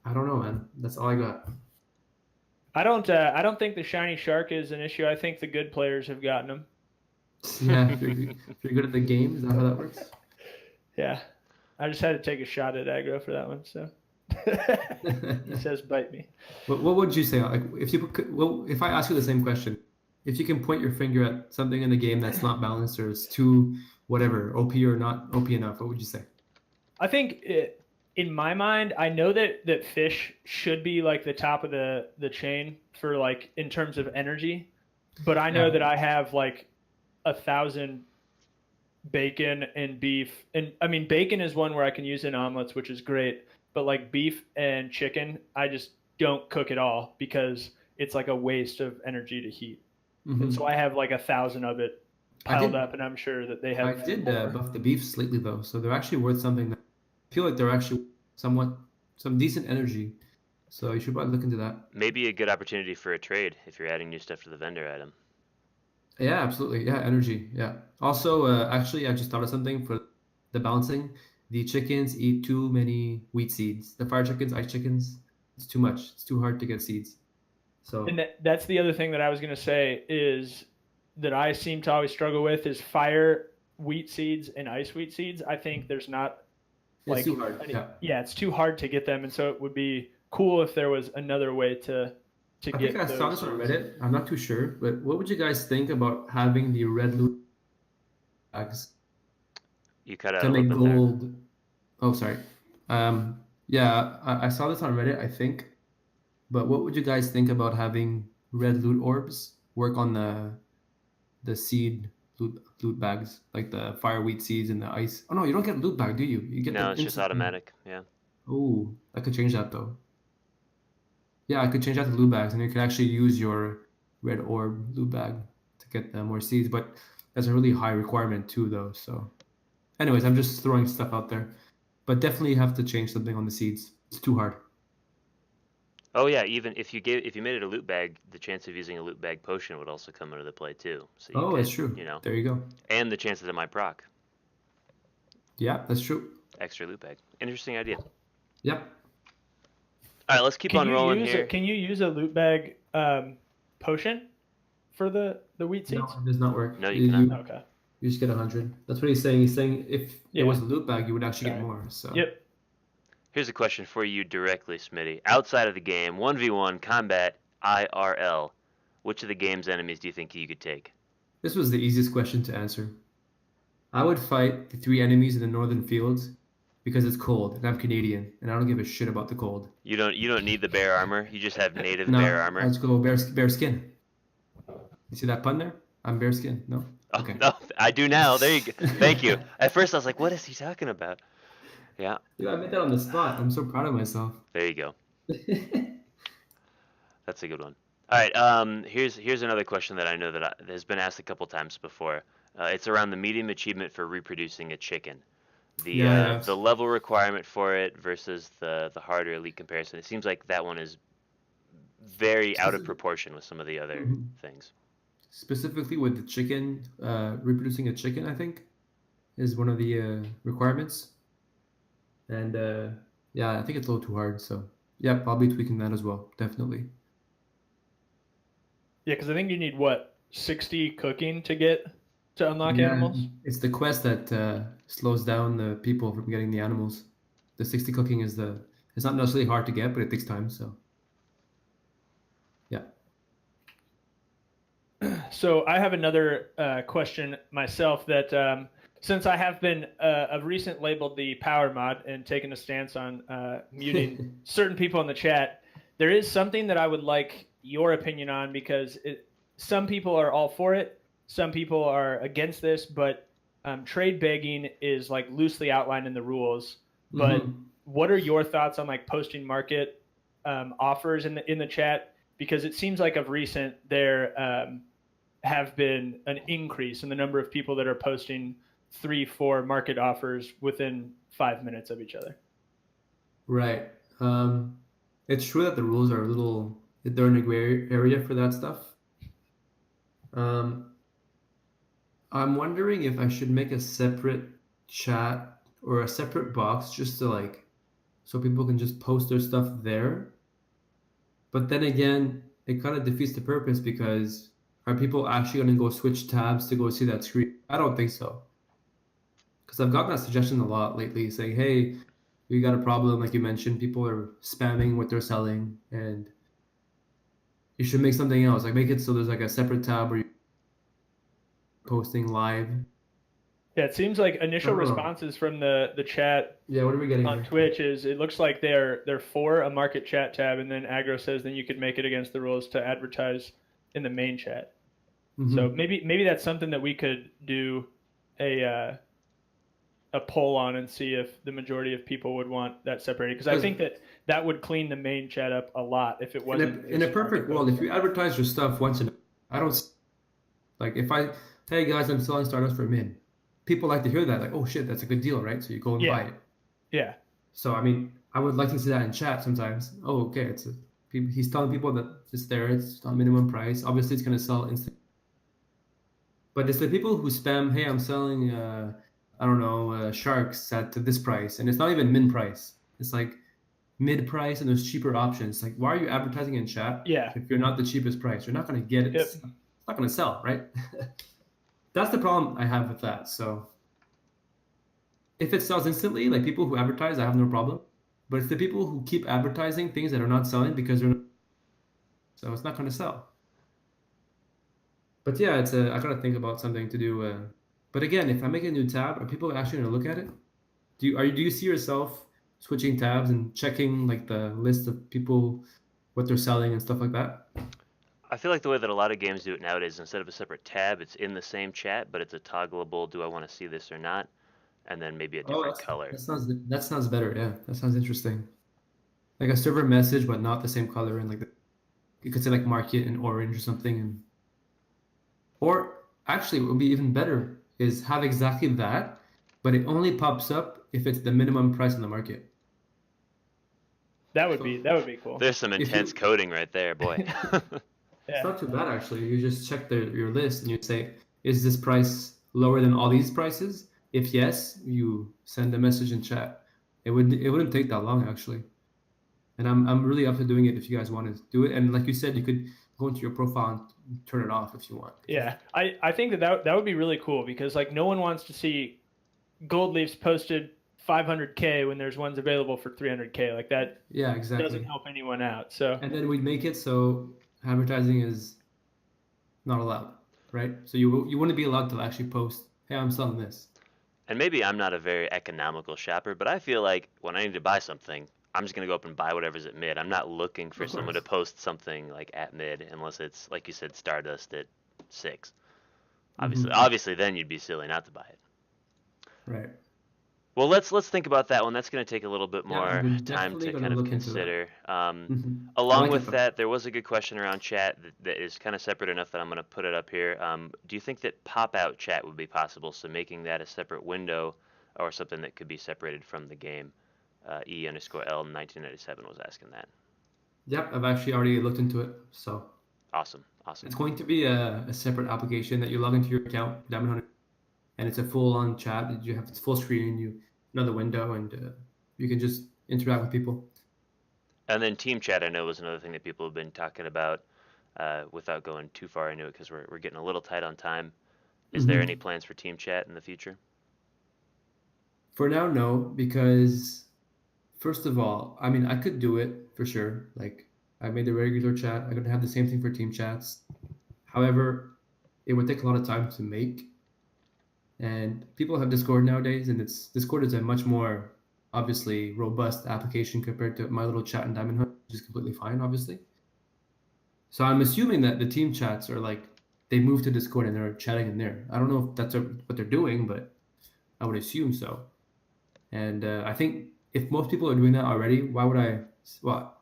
Speaker 2: I don't know, man. That's all I got.
Speaker 3: I don't think the shiny shark is an issue. I think the good players have gotten them.
Speaker 2: Yeah, if you're good at the game, is that how that works?
Speaker 3: Yeah, I just had to take a shot at aggro for that one. So he says, "Bite me."
Speaker 2: What would you say? Like, if I ask you the same question, if you can point your finger at something in the game that's not balanced or it's too whatever OP or not OP enough, what would you say?
Speaker 3: I think in my mind, I know that fish should be like the top of the chain for like in terms of energy, but I know
Speaker 2: Yeah.
Speaker 3: that I have like 1,000 bacon and beef, and I mean bacon is one where I can use in omelets, which is great, but like beef and chicken, I just don't cook at all because it's like a waste of energy to heat. And so
Speaker 2: Mhm.
Speaker 3: I have like 1,000 of it
Speaker 2: I
Speaker 3: piled
Speaker 2: did
Speaker 3: up, and I'm sure that they
Speaker 2: I
Speaker 3: have
Speaker 2: did
Speaker 3: more.
Speaker 2: buff the beefs lately though, so they're actually worth something. I feel like they're actually somewhat some decent energy, so you should probably look into that.
Speaker 1: Maybe a good opportunity for a trade if you're adding new stuff to the vendor item.
Speaker 2: Yeah, absolutely. Yeah, energy. Yeah. Also, actually, I just thought of something for the balancing. The chickens eat too many wheat seeds. The fire chickens, ice chickens, it's too much. It's too hard to get seeds.
Speaker 3: And
Speaker 2: So,
Speaker 3: that's the other thing that I was going to say is that I seem to always struggle with is fire wheat seeds and ice wheat seeds. I think there's not
Speaker 2: it's
Speaker 3: like
Speaker 2: too hard. Yeah.
Speaker 3: yeah, it's too hard to get them, and so it would be cool if there was another way to
Speaker 2: I think
Speaker 3: get
Speaker 2: I saw
Speaker 3: those
Speaker 2: this on
Speaker 3: seeds.
Speaker 2: Reddit. I'm not too sure, but what would you guys think about having the red loot bags
Speaker 1: You cut out
Speaker 2: to
Speaker 1: a little
Speaker 2: make
Speaker 1: bit there.
Speaker 2: gold? Oh, sorry. Yeah, I saw this on Reddit, I think. But what would you guys think about having red loot orbs work on the seed loot bags, like the fire wheat seeds and the ice? Oh no, you don't get loot bag, do you? You get
Speaker 1: No,
Speaker 2: the
Speaker 1: it's just
Speaker 2: instant.
Speaker 1: automatic. Yeah.
Speaker 2: Oh, I could change that though. Yeah, I could change that to loot bags, and you can actually use your red orb loot bag to get more seeds. But that's a really high requirement too, though. So, anyways, I'm just throwing stuff out there. But definitely have to change something on the seeds. It's too hard.
Speaker 1: Oh yeah, even if you made it a loot bag, the chance of using a loot bag potion would also come into the play too. So you
Speaker 2: Oh,
Speaker 1: could,
Speaker 2: that's true.
Speaker 1: you know,
Speaker 2: There you go.
Speaker 1: and the chances it might proc
Speaker 2: Yeah, that's true.
Speaker 1: extra loot bag. Interesting idea.
Speaker 2: Yep.
Speaker 1: All right, let's keep on rolling here.
Speaker 3: Can you use a loot bag potion for the wheat
Speaker 2: No,
Speaker 3: seeds?
Speaker 2: it does not work.
Speaker 1: No, you cannot.
Speaker 3: Okay.
Speaker 2: You just get 100. That's what he's saying. He's saying if
Speaker 3: Yeah.
Speaker 2: it was a loot bag, you would actually get
Speaker 3: Sorry.
Speaker 2: more. So
Speaker 3: Yep.
Speaker 1: Here's a question for you directly, Smitty. Outside of the game, 1v1 combat IRL, which of the game's enemies do you think you could take?
Speaker 2: this was the easiest question to answer. I would fight the 3 enemies in the northern fields because it's cold and I'm Canadian and I don't give a shit about the cold.
Speaker 1: You don't need the bear armor. You just have native
Speaker 2: No,
Speaker 1: bear armor.
Speaker 2: let's go bear skin. You see that pun there? I'm bear skin. No.
Speaker 1: Oh,
Speaker 2: Okay.
Speaker 1: no, I do now. There you go. Thank you. At first I was like, what is he talking about? Yeah,
Speaker 2: Dude, I made that on the spot. I'm so proud of myself.
Speaker 1: there you go. That's a good one. All right. Here's another question that I know that has been asked a couple times before. It's around the medium achievement for reproducing a chicken.
Speaker 2: Yeah.
Speaker 1: The level requirement for it versus the harder elite comparison. It seems like that one is very out of proportion with some of the other
Speaker 2: Mhm.
Speaker 1: things.
Speaker 2: Specifically with the chicken, reproducing a chicken, I think, is one of the requirements. And yeah, I think it's a little too hard. So yeah, I'll be tweaking that as well. Definitely.
Speaker 3: Yeah, because I think you need what 60 cooking to unlock
Speaker 2: Yeah,
Speaker 3: animals.
Speaker 2: it's the quest that slows down the people from getting the animals. The 60 cooking is it's not necessarily hard to get, but it takes time. So yeah.
Speaker 3: So I have another question myself that since I have been of recent labeled the power mod and taken a stance on muting certain people in the chat, there is something that I would like your opinion on because some people are all for it, some people are against this, but trade begging is like loosely outlined in the rules. But
Speaker 2: Mhm.
Speaker 3: what are your thoughts on like posting market offers in the chat? Because it seems like of recent there have been an increase in the number of people that are posting 3-4 market offers within 5 minutes of each other.
Speaker 2: Right. It's true that the rules are they're in a gray area for that stuff. I'm wondering if I should make a separate chat or a separate box just to like so people can just post their stuff there. But then again, it kind of defeats the purpose because are people actually going to go switch tabs to go see that screen? I don't think so. Because I've gotten that suggestion a lot lately saying, hey, we got a problem. Like you mentioned, people are spamming what they're selling and you should make something else. Like make it so there's like a separate tab where you're posting live.
Speaker 3: Yeah, it seems like initial
Speaker 2: Oh.
Speaker 3: responses from the chat
Speaker 2: Yeah, what are we getting
Speaker 3: on
Speaker 2: here?
Speaker 3: Twitch is it looks like they're for a market chat tab, and then Aggro says then you could make it against the rules to advertise in the main chat.
Speaker 2: Mhm.
Speaker 3: So maybe that's something that we could do a poll on and see if the majority of people would want that separated. Because I think that would clean the main chat up a lot if it wasn't.
Speaker 2: in a
Speaker 3: just
Speaker 2: perfect
Speaker 3: market
Speaker 2: world, if
Speaker 3: posting.
Speaker 2: you advertise your stuff once in, I don't like if I, hey guys, I'm selling Stardust for min. People like to hear that, like, oh shit, that's a good deal, right? So you go and
Speaker 3: Yeah.
Speaker 2: buy it.
Speaker 3: Yeah.
Speaker 2: So I mean, I would like to see that in chat sometimes. Oh, okay, he's telling people that it's there, it's on minimum price. Obviously, it's gonna sell instantly. But it's the people who spam, hey, I'm selling, I don't know, sharks at this price, and it's not even min price. It's like mid price, and there's cheaper options. Like, why are you advertising in chat
Speaker 3: Yeah.
Speaker 2: if you're not the cheapest price? You're not gonna get it.
Speaker 3: Yep.
Speaker 2: It's not gonna sell, right? That's the problem I have with that. So if it sells instantly, like people who advertise, I have no problem. But it's the people who keep advertising things that are not selling because they're not, so it's not going to sell. But yeah, I gotta think about something to do. But again, if I make a new tab, are people actually going to look at it? Do you see yourself switching tabs and checking like the list of people, what they're selling and stuff like that?
Speaker 1: I feel like the way that a lot of games do it nowadays, instead of a separate tab, it's in the same chat, but it's a toggleable, do I want to see this or not? And then maybe a different color.
Speaker 2: That sounds better. Yeah, that sounds interesting. Like a server message, but not the same color, and like you could say like mark it in orange or something, or actually, what would be even better is have exactly that, but it only pops up if it's the minimum price on the market.
Speaker 3: That would be cool.
Speaker 1: There's some
Speaker 2: If you-
Speaker 1: intense coding right there, boy.
Speaker 2: It's not too bad actually. You just check your list and you say, is this price lower than all these prices? If yes, you send a message in chat. It wouldn't take that long actually. And I'm really up to doing it if you guys want to do it. And like you said, you could go into your profile and turn it off if you want.
Speaker 3: Yeah, I think that would be really cool because like no one wants to see Gold Leafs posted 500K when there's ones available for 300K. Like that
Speaker 2: Yeah, exactly.
Speaker 3: doesn't help anyone out. So
Speaker 2: And then we'd make it so advertising is not allowed, right? So you wouldn't be allowed to actually post, hey, I'm selling this.
Speaker 1: And maybe I'm not a very economical shopper, but I feel like when I need to buy something, I'm just gonna go up and buy whatever's at mid. I'm not looking for
Speaker 2: Of
Speaker 1: someone
Speaker 2: course.
Speaker 1: to post something like at mid unless it's like you said, Stardust at 6. Obviously, then you'd be silly not to buy it.
Speaker 2: Right.
Speaker 1: Well, let's think about that one. That's going to take a little bit
Speaker 2: Yeah,
Speaker 1: more
Speaker 2: I'm
Speaker 1: time
Speaker 2: definitely
Speaker 1: to
Speaker 2: gonna
Speaker 1: kind of
Speaker 2: look into that.
Speaker 1: consider.
Speaker 2: Mhm. I
Speaker 1: Along
Speaker 2: like it
Speaker 1: with
Speaker 2: though.
Speaker 1: that, there was a good question around chat that is kind of separate enough that I'm going to put it up here. Do you think that pop-out chat would be possible? So making that a separate window or something that could be separated from the game. E_L1997 was asking that.
Speaker 2: Yep, I've actually already looked into it. So
Speaker 1: Awesome.
Speaker 2: it's going to be a separate application that you log into your account, Diamond Hunter, and it's a full-on chat. You have it's full screen, another window, and you can just interact with people.
Speaker 1: And then team chat, I know, was another thing that people have been talking about. Without going too far into it, because we're getting a little tight on time. Is there
Speaker 2: Mhm.
Speaker 1: any plans for team chat in the future?
Speaker 2: For now, no, because first of all, I mean, I could do it for sure. Like, I made the regular chat. I'm gonna have the same thing for team chats. However, it would take a lot of time to make. And people have Discord nowadays, and Discord is a much more obviously robust application compared to my little chat in Diamond Hunt, which is completely fine, obviously. So I'm assuming that the team chats are like they moved to Discord and they're chatting in there. I don't know if that's what they're doing, but I would assume so. And I think if most people are doing that already, why would I? Well,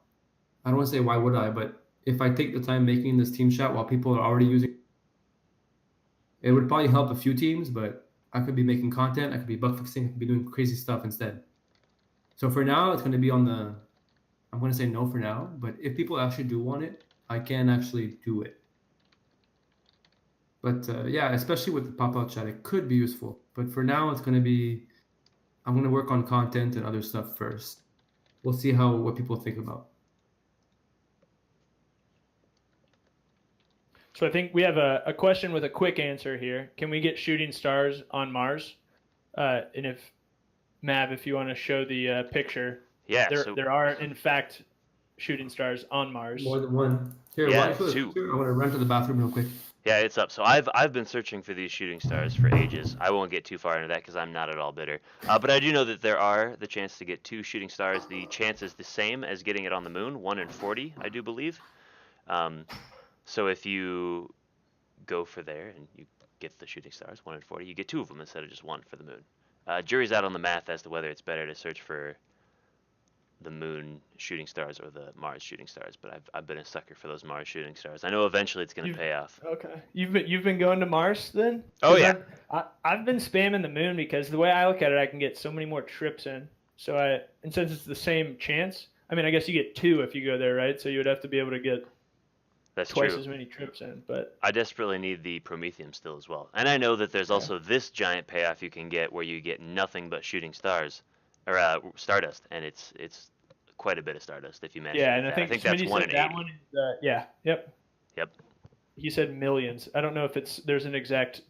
Speaker 2: I don't want to say why would I, but if I take the time making this team chat while people are already using, it would probably help a few teams. But I could be making content, I could be bug fixing, I could be doing crazy stuff instead. So for now, it's going to be on the. I'm going to say no for now, but if people actually do want it, I can actually do it. But yeah, especially with the pop-out chat, it could be useful. But for now, it's going to be. I'm going to work on content and other stuff first. we'll see what people think about.
Speaker 3: So I think we have a question with a quick answer here. Can we get shooting stars on Mars? And if Mav, if you want to show the picture,
Speaker 1: Yeah.
Speaker 3: there are in fact shooting stars on Mars.
Speaker 2: More than one. Here,
Speaker 1: Yeah,
Speaker 2: why don't you show the
Speaker 1: 2.
Speaker 2: picture? I want to run to the bathroom real quick.
Speaker 1: Yeah, it's up. So I've been searching for these shooting stars for ages. I won't get too far into that because I'm not at all bitter. But I do know that there are the chance to get 2 shooting stars. The chance is the same as getting it on the moon, 1 in 40, I do believe. So if you go for there and you get the shooting stars, 1 in 40, you get 2 of them instead of just 1 for the moon. Jury's out on the math as to whether it's better to search for the moon shooting stars or the Mars shooting stars, but I've been a sucker for those Mars shooting stars. I know eventually it's going to pay off.
Speaker 3: Okay, you've been going to Mars then?
Speaker 1: Oh yeah.
Speaker 3: I've been spamming the moon because the way I look at it, I can get so many more trips in. So and since it's the same chance, I mean, I guess you get 2 if you go there, right? So you would have to be able to get twice as many trips in. But
Speaker 1: I desperately need the Promethium still as well, and I know that there's also this giant payoff you can get where you get nothing but shooting stars or stardust, and it's quite a bit of stardust if you manage.
Speaker 3: Yeah,
Speaker 1: to
Speaker 3: and
Speaker 1: get
Speaker 3: I think
Speaker 1: that's
Speaker 3: Smitty
Speaker 1: 1
Speaker 3: said
Speaker 1: in
Speaker 3: that
Speaker 1: 80.
Speaker 3: one is yep. He said millions. I don't know if there's an exact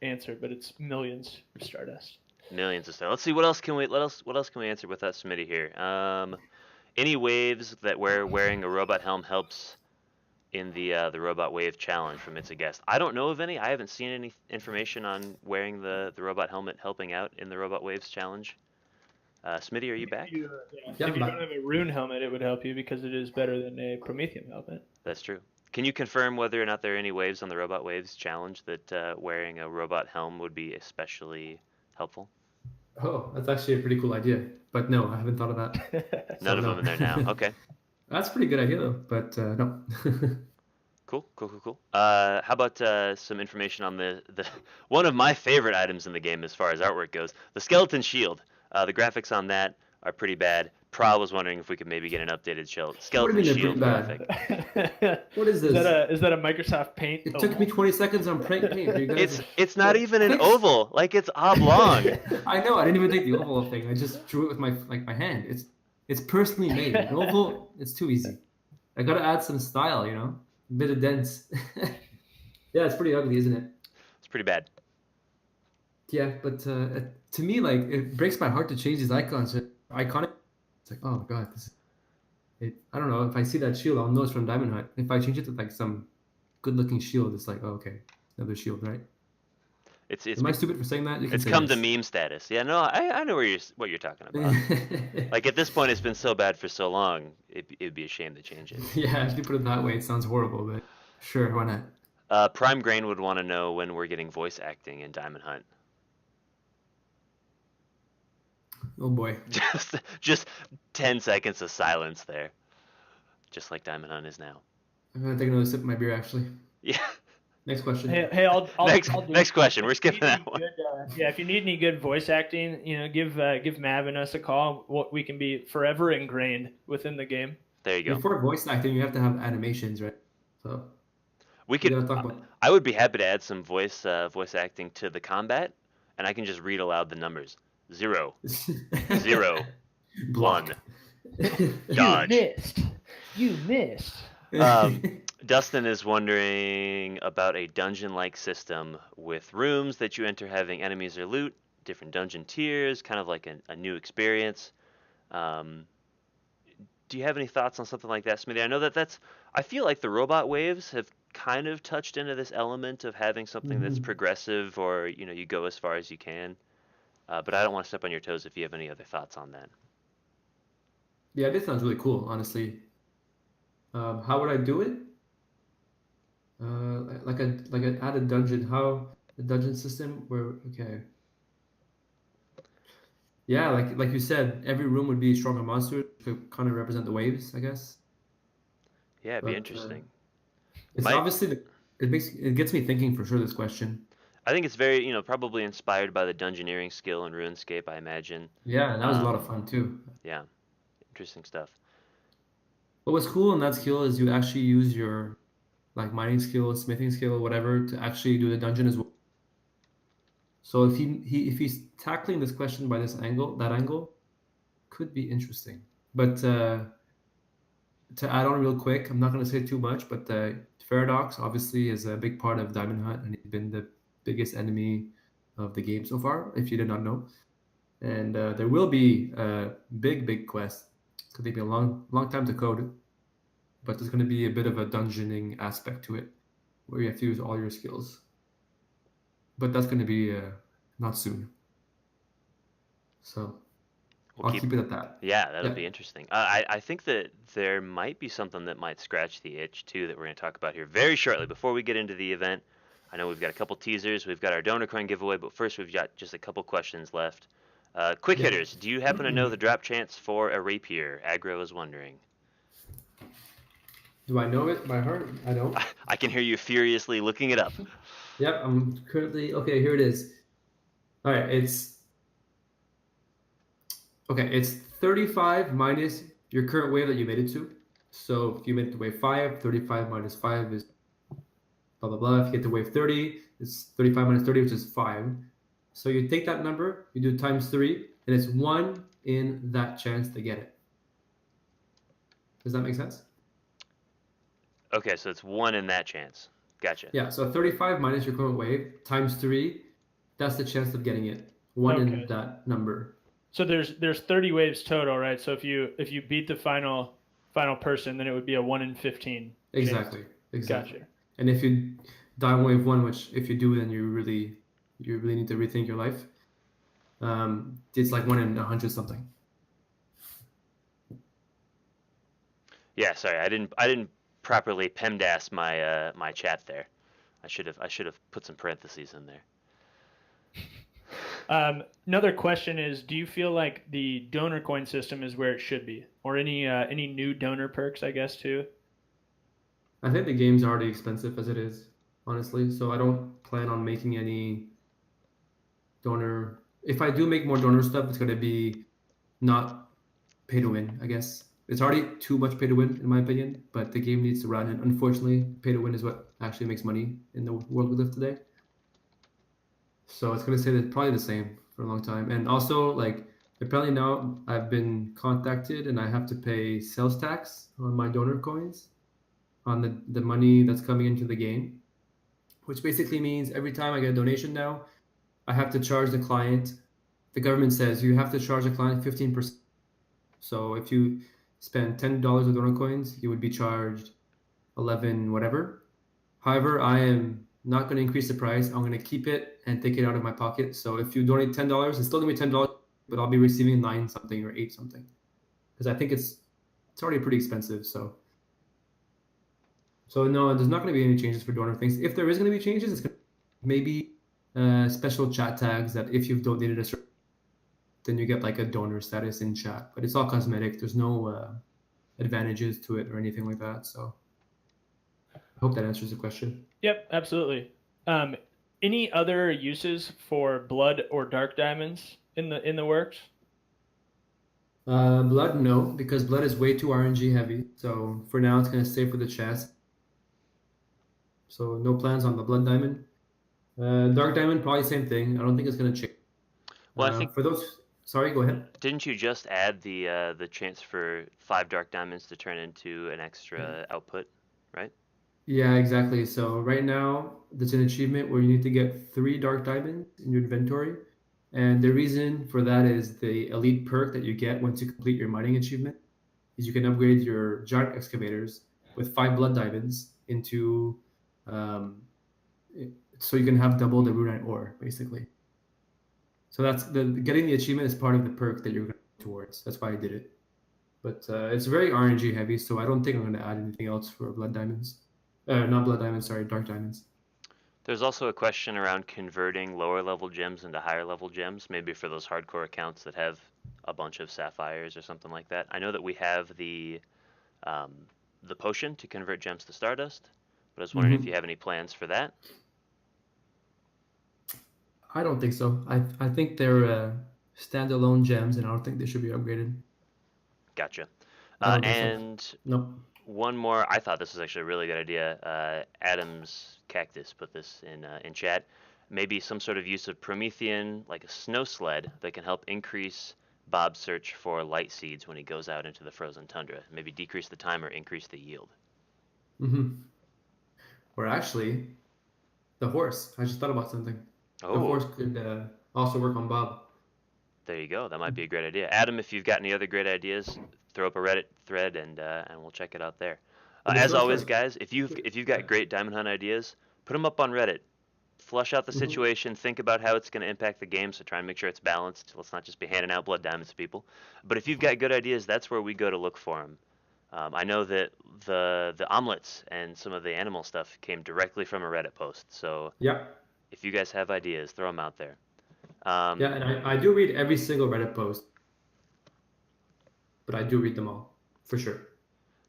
Speaker 3: answer, but it's millions of stardust.
Speaker 1: Millions of stars. Let's see what else can we answer with that Smitty here. Any waves that wearing a robot helm helps in the robot wave challenge from It's a Guest. I don't know of any. I haven't seen any information on wearing the robot helmet helping out in the robot waves challenge. Smitty, are you back?
Speaker 3: If you don't have a rune helmet, it would help you because it is better than a Promethium helmet.
Speaker 1: That's true. Can you confirm whether or not there are any waves on the robot waves challenge that wearing a robot helm would be especially helpful?
Speaker 2: Oh, that's actually a pretty cool idea. But no, I haven't thought of that.
Speaker 1: None of them in there now. Okay.
Speaker 2: That's a pretty good idea, though. But no.
Speaker 1: Cool. How about some information on the one of my favorite items in the game as far as artwork goes, the skeleton shield. The graphics on that are pretty bad. Pra was wondering if we could maybe get an updated skeleton shield graphic.
Speaker 2: What is this?
Speaker 3: Is that a Microsoft Paint?
Speaker 2: It took me 20 seconds on Paint. You guys
Speaker 1: it's not even an oval. Like, it's oblong.
Speaker 2: I know. I didn't even take the oval thing. I just drew it with my hand. It's personally made. An oval, it's too easy. I got to add some style, a bit of dents. Yeah, it's pretty ugly, isn't it?
Speaker 1: It's pretty bad.
Speaker 2: Yeah, but to me, like, it breaks my heart to change these icons. Iconic. It's like, oh god, I don't know. If I see that shield, I'll know it's from Diamond Hunt. If I change it to like some good-looking shield, it's like, oh, okay, another shield, right? Am I stupid for saying that?
Speaker 1: It's come to meme status. Yeah, no, I know what you're talking about. Like, at this point, it's been so bad for so long, it'd be a shame to change it.
Speaker 2: Yeah, if you put it that way, it sounds horrible, but sure, why not?
Speaker 1: Prime Grain would want to know when we're getting voice acting in Diamond Hunt.
Speaker 2: Oh boy.
Speaker 1: Just 10 seconds of silence there. Just like Diamond Hunt is now.
Speaker 2: I'm gonna take another sip of my beer, actually.
Speaker 1: Yeah.
Speaker 2: Next question.
Speaker 3: Hey, I'll
Speaker 1: next question. We're skipping that one.
Speaker 3: If you need any good voice acting, give Mav and us a call. We can be forever ingrained within the game.
Speaker 1: There you go.
Speaker 2: Before voice acting, you have to have animations, right? So
Speaker 1: we could. I would be happy to add some voice acting to the combat, and I can just read aloud the numbers. 0, 0, 1. Dodge.
Speaker 3: You missed.
Speaker 1: Dustin is wondering about a dungeon-like system with rooms that you enter having enemies or loot, different dungeon tiers, kind of like a new experience. Do you have any thoughts on something like that, Smitty? I know I feel like the robot waves have kind of touched into this element of having something that's progressive, or you go as far as you can. But I don't want to step on your toes if you have any other thoughts on that.
Speaker 2: Yeah, this sounds really cool, honestly. How would I do it? Like an added dungeon. How the dungeon system? Okay. Yeah, like you said, every room would be a stronger monster to kind of represent the waves, I guess.
Speaker 1: Yeah, it'd be interesting.
Speaker 2: It's obviously it gets me thinking for sure. This question.
Speaker 1: I think it's very, probably inspired by the dungeoneering skill in RuneScape, I imagine.
Speaker 2: Yeah, and that was a lot of fun too.
Speaker 1: Yeah, interesting stuff.
Speaker 2: What was cool in that skill is you actually use your mining skill, smithing skill, whatever, to actually do the dungeon as well. So if he's tackling this question by that angle, could be interesting. But to add on real quick, I'm not going to say too much, but Paradox obviously is a big part of Diamond Hunt, and he's been the biggest enemy of the game so far, if you did not know. And there will be a big quest. It's going to take me a long time to code, but there's going to be a bit of a dungeoning aspect to it, where you have to use all your skills. But that's going to be not soon. So I'll keep it at that.
Speaker 1: Yeah, that'll
Speaker 2: Yeah.
Speaker 1: be interesting. I think that there might be something that might scratch the itch too that we're going to talk about here very shortly before we get into the event. I know we've got a couple teasers, we've got our donor coin giveaway, but first we've got just a couple questions left. Quick
Speaker 2: Yeah.
Speaker 1: hitters, do you happen to know the drop chance for a rapier? Aggro is wondering.
Speaker 2: Do I know it by heart? I don't.
Speaker 1: I can hear you furiously looking it up.
Speaker 2: Yep, I'm currently okay. Here it is. All right, it's 35 minus your current wave that you made it to. So if you made it to wave 5, 35 minus 5 is blah blah blah. If you get to wave 30, it's 35 minus 30, which is 5. So you take that number, you do times 3, and it's 1 in that chance to get it. Does that make sense?
Speaker 1: Okay, so it's 1 in that chance. Gotcha.
Speaker 2: Yeah, so 35 minus your current wave times 3, that's the chance of getting it. 1
Speaker 3: Okay.
Speaker 2: in that number.
Speaker 3: So there's 30 waves total, right? So if you beat the final person, then it would be a 1 in 15.
Speaker 2: Exactly.
Speaker 3: Gotcha.
Speaker 2: And if you die on wave 1, which if you do, then you really need to rethink your life. It's like 1 in 100 something.
Speaker 1: Yeah, sorry, I didn't properly PEMDAS my my chat there. I should have put some parentheses in there.
Speaker 3: Another question is, do you feel like the donor coin system is where it should be, or any new donor perks, I guess, too?
Speaker 2: I think the game's already expensive as it is, honestly. So I don't plan on making any donor. If I do make more donor stuff, it's going to be not pay to win, I guess. It's already too much pay to win, in my opinion, but the game needs to run. And unfortunately, pay to win is what actually makes money in the world we live today. So it's going to stay probably the same for a long time. And also, like, apparently now I've been contacted and I have to pay sales tax on my donor coins, on the money that's coming into the game, which basically means every time I get a donation now, I have to charge the client. The government says you have to charge the client 15%. So if you spend $10 of donor coins, you would be charged 11 whatever. However, I am not going to increase the price. I'm going to keep it and take it out of my pocket. So if you donate $10, it's still going to be $10, but I'll be receiving 9 something or 8 something, because I think it's already pretty expensive. So no, there's not going to be any changes for donor things. If there is going to be changes, it's going to maybe special chat tags that if you've donated a certain, then you get like a donor status in chat. But it's all cosmetic. There's no advantages to it or anything like that. So I hope that answers the question.
Speaker 3: Yep, absolutely. Any other uses for blood or dark diamonds in the works?
Speaker 2: Blood, no, because blood is way too RNG heavy. So for now, it's going to stay for the chest. So no plans on the blood diamond. Dark diamond, probably same thing. I don't think it's going to change.
Speaker 1: Well, I think
Speaker 2: for those. Sorry, go ahead.
Speaker 1: Didn't you just add the chance for 5 dark diamonds to turn into an extra output, right?
Speaker 2: Yeah, exactly. So right now, there's an achievement where you need to get 3 dark diamonds in your inventory. And the reason for that is the elite perk that you get once you complete your mining achievement is you can upgrade your giant excavators with 5 blood diamonds into, so you can have double the runite ore, basically. So that's getting the achievement is part of the perk that you're going towards. That's why I did it. But it's very RNG heavy, so I don't think I'm going to add anything else for blood diamonds. Not blood diamonds, sorry, dark diamonds.
Speaker 1: There's also a question around converting lower level gems into higher level gems, maybe for those hardcore accounts that have a bunch of sapphires or something like that. I know that we have the potion to convert gems to stardust, but I was wondering if you have any plans for that.
Speaker 2: I don't think so. I think they're standalone gems, and I don't think they should be upgraded.
Speaker 1: Gotcha.
Speaker 2: And so. Nope.
Speaker 1: One more. I thought this was actually a really good idea. Adam's Cactus put this in chat. Maybe some sort of use of Promethean, like a snow sled, that can help increase Bob search for light seeds when he goes out into the frozen tundra. Maybe decrease the time or increase the yield.
Speaker 2: Or actually, the horse. I just thought about something. The
Speaker 1: Oh,
Speaker 2: horse could also work on Bob.
Speaker 1: there you go. That might be a great idea. Adam, if you've got any other great ideas, throw up a Reddit thread and we'll check it out there.
Speaker 2: And the
Speaker 1: As
Speaker 2: short
Speaker 1: always,
Speaker 2: stories.
Speaker 1: guys, if you've got great diamond hunt ideas, put them up on Reddit. Flush out the
Speaker 2: Mhm.
Speaker 1: situation. Think about how it's going to impact the game. So try and make sure it's balanced. Let's not just be handing out blood diamonds to people. But if you've got good ideas, that's where we go to look for them. I know that the omelets and some of the animal stuff came directly from a Reddit post. So
Speaker 2: Yeah.
Speaker 1: if you guys have ideas, throw them out there.
Speaker 2: Yeah, and I do read every single Reddit post, but I do read them all, for sure.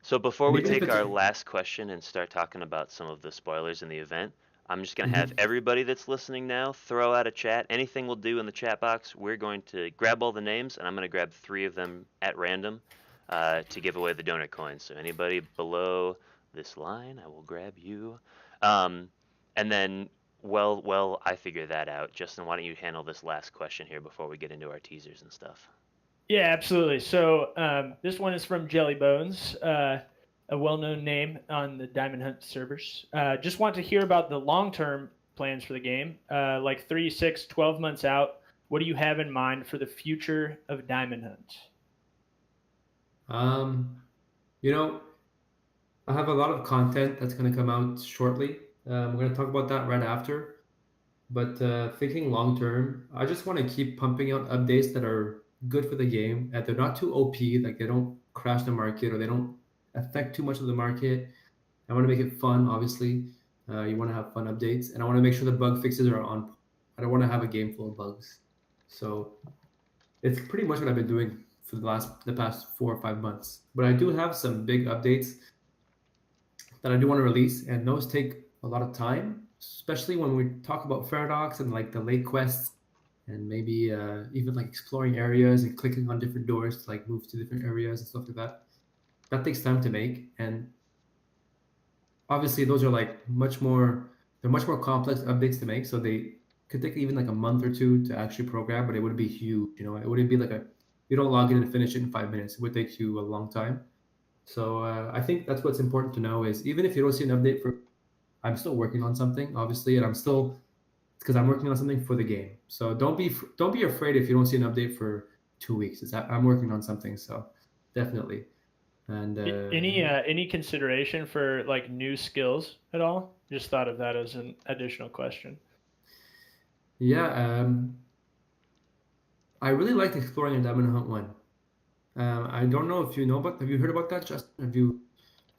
Speaker 1: So before
Speaker 2: And
Speaker 1: we
Speaker 2: even if
Speaker 1: take
Speaker 2: it's
Speaker 1: our last question and start talking about some of the spoilers in the event, I'm just going to have
Speaker 2: Mhm.
Speaker 1: everybody that's listening now throw out a chat. Anything we'll do in the chat box, we're going to grab all the names, and I'm going to grab 3 of them at random to give away the donor coins. So anybody below this line, I will grab you. And then, well, I figure that out. Justin, why don't you handle this last question here before we get into our teasers and stuff?
Speaker 3: Yeah, absolutely. So this one is from Jelly Bones, a well-known name on the Diamond Hunt servers. Just want to hear about the long-term plans for the game, like 3, 6, 12 months out. What do you have in mind for the future of Diamond Hunt?
Speaker 2: You know, I have a lot of content that's going to come out shortly. We're going to talk about that right after. But thinking long term, I just want to keep pumping out updates that are good for the game, and they're not too OP, like they don't crash the market or they don't affect too much of the market. I want to make it fun, obviously. You want to have fun updates, and I want to make sure the bug fixes are on. I don't want to have a game full of bugs. So it's pretty much what I've been doing for the past 4 or 5 months. But I do have some big updates that I do want to release, and those take a lot of time, especially when we talk about Paradox and like the lake quests, and maybe even like exploring areas and clicking on different doors to like move to different areas and stuff like that. That takes time to make, and obviously those are like they're much more complex updates to make, so they could take even like a month or two to actually program, but it wouldn't be huge. It wouldn't be like a you don't log in and finish it in 5 minutes. It would take you a long time. So I think that's what's important to know is even if you don't see an update for, I'm still working on something, obviously, and I'm still because I'm working on something for the game. So don't be afraid if you don't see an update for 2 weeks. I'm working on something, so definitely. And
Speaker 3: Any consideration for like new skills at all? Just thought of that as an additional question.
Speaker 2: yeah, I really liked exploring in Diamond Hunt One. I don't know if you know, but have you heard about that, Justin? Do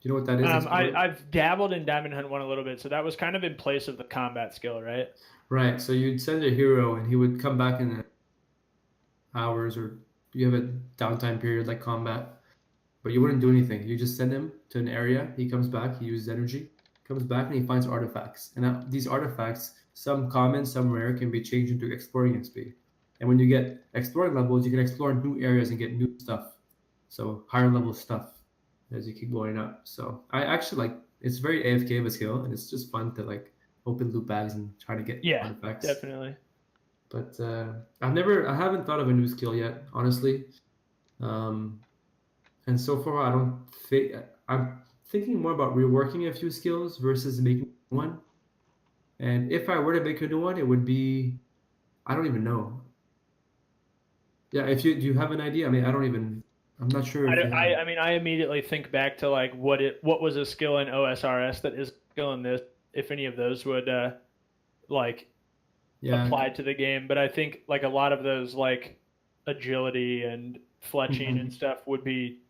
Speaker 2: you know what that is? Exploring?
Speaker 3: I've dabbled in Diamond Hunt 1 a little bit, so that was kind of in place of the combat skill, right?
Speaker 2: Right. So you'd send a hero, and he would come back in hours, or you have a downtime period like combat, but you wouldn't do anything. You just send him to an area. He comes back. He uses energy. Comes back and he finds artifacts. And these artifacts, some common, some rare, can be changed into exploring XP. And when you get exploring levels, you can explore new areas and get new stuff. So higher level stuff as you keep going up. So I actually like it's very AFK of a skill, and it's just fun to like open loot bags and try to get
Speaker 3: Yeah,
Speaker 2: artifacts.
Speaker 3: definitely.
Speaker 2: But I haven't thought of a new skill yet, honestly. Um, and so far, I don't think I'm thinking more about reworking a few skills versus making one. And if I were to make a new one, it would be I don't even know. Yeah, if you do you have an idea? I mean, I'm not sure
Speaker 3: I,
Speaker 2: if you
Speaker 3: don't-
Speaker 2: have.
Speaker 3: I mean, I immediately think back to like what was a skill in OSRS that is a skill in this. If any of those would like
Speaker 2: Yeah.
Speaker 3: apply to the game, but I think like a lot of those like agility and fletching and
Speaker 2: Mhm.
Speaker 3: stuff would be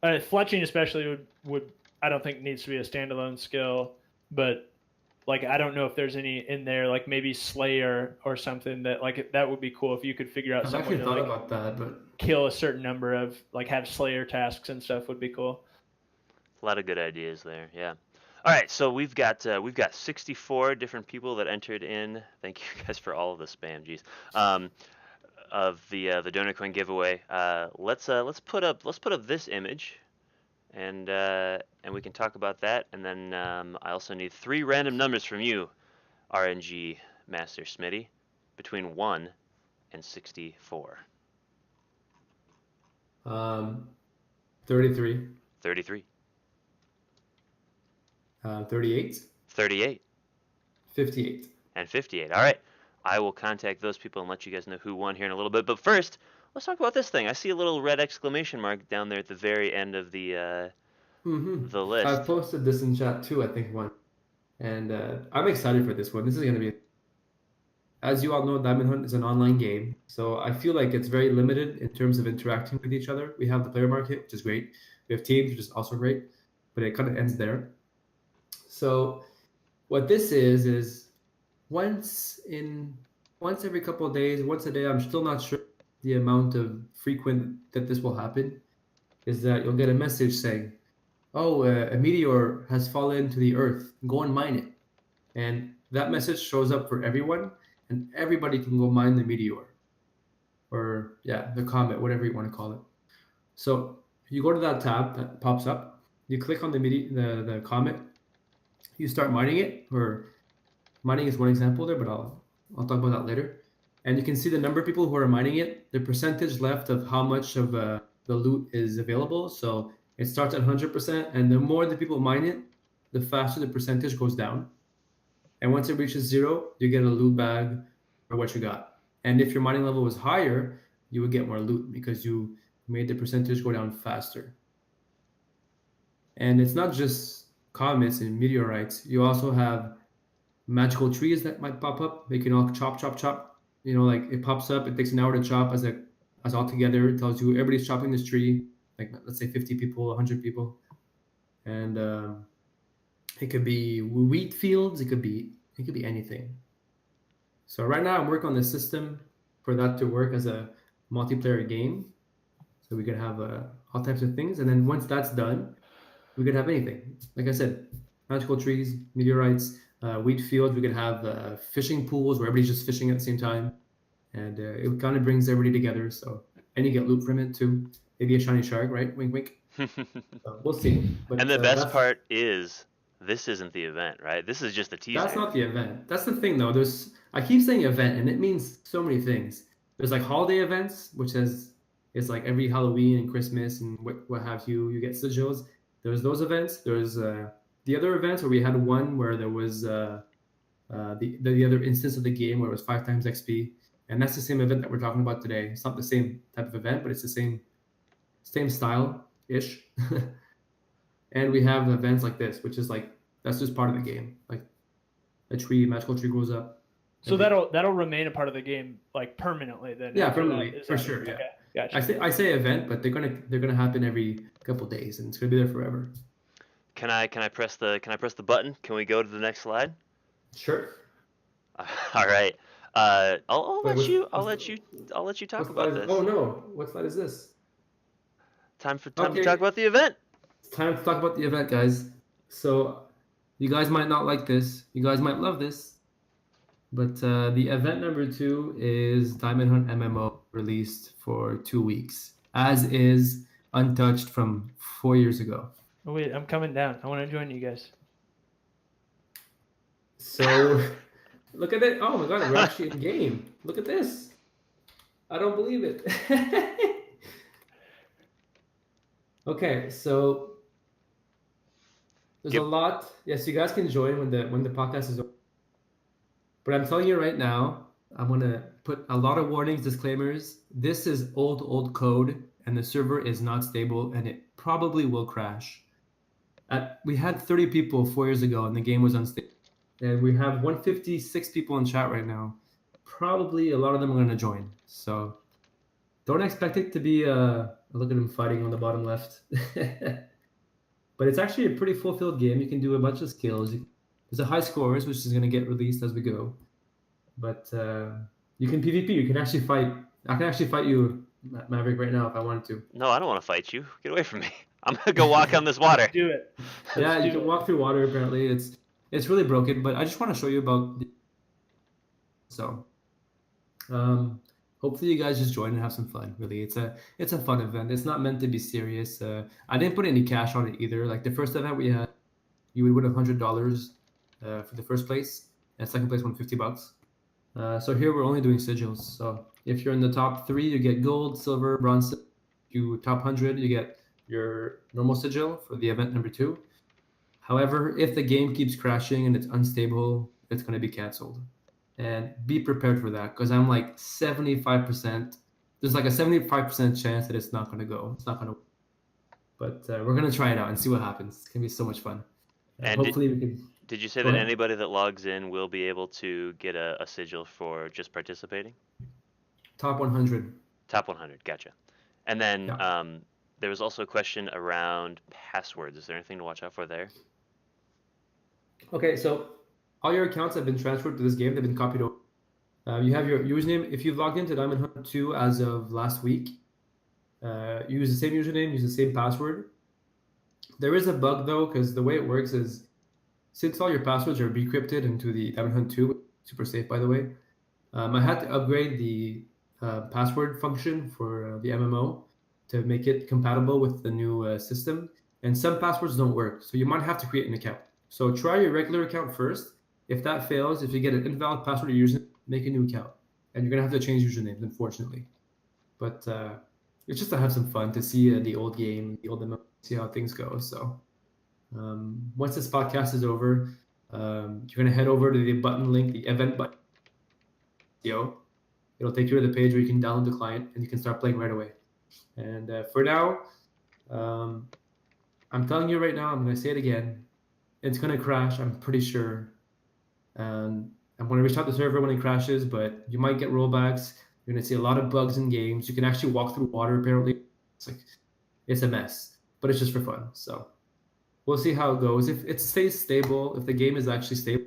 Speaker 3: fletching especially would I don't think needs to be a standalone skill, but like I don't know if there's any in there like maybe Slayer or something that like that would be cool if you could figure out
Speaker 2: I've
Speaker 3: some way
Speaker 2: actually
Speaker 3: to
Speaker 2: thought
Speaker 3: like
Speaker 2: about that, but
Speaker 3: kill a certain number of like have Slayer tasks and stuff would be cool.
Speaker 1: A lot of good ideas there. Yeah. All right, so we've got 64 different people that entered in. Thank you guys for all of the spam. Geez. Of the donor coin giveaway. Let's put up this image, and we can talk about that. And then I also need 3 random numbers from you, RNG Master Smitty, between 1 and 64.
Speaker 2: 33,
Speaker 1: 33,
Speaker 2: 38,
Speaker 1: 38,
Speaker 2: 58.
Speaker 1: and 58. All right. I will contact those people and let you guys know who won here in a little bit. But first, let's talk about this thing. I see a little red exclamation mark down there at the very end of the
Speaker 2: I
Speaker 1: list.
Speaker 2: posted this in chat too, I think, one. And I'm excited for this one. This is going to be, as you all know, Diamond Hunt is an online game. So I feel like it's very limited in terms of interacting with each other. We have the player market, which is great. We have teams, which is also great. But it kind of ends there. So what this is once every couple of days, once a day, I'm still not sure the amount of frequent that this will happen, is that you'll get a message saying, oh, a meteor has fallen to the earth, go and mine it. And that message shows up for everyone, and everybody can go mine the meteor. Or, yeah, the comet, whatever you want to call it. So you go to that tab that pops up, you click on the comet, you start mining it, or mining is one example there, but I'll talk about that later. And you can see the number of people who are mining it, the percentage left of how much of the loot is available. So it starts at 100%, and the more the people mine it, the faster the percentage goes down. And once it reaches 0, you get a loot bag for what you got. And if your mining level was higher, you would get more loot because you made the percentage go down faster. And it's not just comets and meteorites. You also have magical trees that might pop up. They can all chop. You know, like it pops up. It takes an hour to chop as all together. It tells you everybody's chopping this tree. Like let's say 50 people, 100 people, and it could be wheat fields. It could be anything. So right now I'm working on the system for that to work as a multiplayer game. So we could have all types of things, and then once that's done, we could have anything. Like I said, magical trees, meteorites, wheat fields. We could have fishing pools where everybody's just fishing at the same time, and it kind of brings everybody together. So and you get loot from it too. Maybe a shiny shark, right? Wink, wink. So we'll see. But,
Speaker 1: And the best part is this isn't the event, right? This is just a teaser.
Speaker 2: That's not the event. That's the thing, though. I keep saying event, and it means so many things. There's like holiday events, which is like every Halloween and Christmas and what have you. You get sigils. There's those events. There's the other events where we had one where there was the other instance of the game where it was 5 times XP, and that's the same event that we're talking about today. It's not the same type of event, but it's the same style-ish. And we have events like this, which is like, that's just part of the game. Like a magical tree grows up.
Speaker 3: So that'll remain a part of the game like permanently then.
Speaker 2: Yeah, permanently, for sure. Yeah.
Speaker 3: Okay, gotcha.
Speaker 2: I say event, but they're gonna happen every couple of days, and it's gonna be there forever.
Speaker 1: Can I press the button? Can we go to the next slide?
Speaker 2: Sure.
Speaker 1: All right. I'll
Speaker 2: Wait,
Speaker 1: let you talk about this.
Speaker 2: Oh no, what slide is this?
Speaker 1: Time to talk about the event.
Speaker 2: It's time to talk about the event, guys. So you guys might not like this. You guys might love this. But the event number 2 is Diamond Hunt MMO, released for 2 weeks, as is untouched from 4 years ago.
Speaker 3: Oh, wait, I'm coming down. I want to join you guys.
Speaker 2: So look at it. Oh my god, we're actually in game. Look at this. I don't believe it. Okay, so there's a lot. Yes, you guys can join when the podcast is over. But I'm telling you right now, I'm gonna put a lot of warnings, disclaimers. This is old code, and the server is not stable, and it probably will crash. We had 30 people 4 years ago, and the game was unstable. And we have 156 people in chat right now. Probably a lot of them are gonna join. So don't expect it to be look at him fighting on the bottom left. But it's actually a pretty fulfilled game. You can do a bunch of skills. There's a high scores, which is going to get released as we go. But you can PvP. You can actually fight. I can actually fight you, Maverick, right now if I wanted to.
Speaker 1: No, I don't want to fight you. Get away from me. I'm going to go walk on this water.
Speaker 3: Do it.
Speaker 2: Yeah, you can walk through water, apparently. It's really broken, but I just want to show you about... So, hopefully you guys just join and have some fun. Really, it's a fun event. It's not meant to be serious. I didn't put any cash on it either. Like the first event we had, you would win $100 for the first place, and second place won $50. So here we're only doing sigils. So if you're in the top 3, you get gold, silver, bronze. you top 100, you get your normal sigil for the event number 2. However, if the game keeps crashing and it's unstable, it's going to be canceled. And be prepared for that, because I'm like 75%. There's like a 75% chance that it's not going to go. It's not going to. But we're going to try it out and see what happens. It's going to be so much fun.
Speaker 1: And
Speaker 2: hopefully we can.
Speaker 1: Did you say
Speaker 2: Go
Speaker 1: that
Speaker 2: ahead.
Speaker 1: anybody that logs in will be able to get a sigil for just participating?
Speaker 2: Top 100.
Speaker 1: Top 100, gotcha. And then
Speaker 2: Yeah.
Speaker 1: there was also a question around passwords. Is there anything to watch out for there?
Speaker 2: Okay, so all your accounts have been transferred to this game. They've been copied over. You have your username. If you've logged into Diamond Hunt 2 as of last week, use the same username, use the same password. There is a bug though, because the way it works is, since all your passwords are decrypted into the Diamond Hunt 2, super safe by the way, I had to upgrade the password function for the MMO to make it compatible with the new system. And some passwords don't work, so you might have to create an account. So try your regular account first. If that fails, if you get an invalid password you're using, make a new account. And you're going to have to change usernames, unfortunately. But it's just to have some fun, to see the old game, the old MMO, see how things go. So once this podcast is over, you're going to head over to the button link, the event button. It'll take you to the page where you can download the client and you can start playing right away. And for now, I'm telling you right now, I'm going to say it again. It's going to crash, I'm pretty sure. And I'm going to restart the server when it crashes, but you might get rollbacks. You're going to see a lot of bugs in games. You can actually walk through water, apparently. It's a mess, but it's just for fun. So we'll see how it goes. If it stays stable, if the game is actually stable,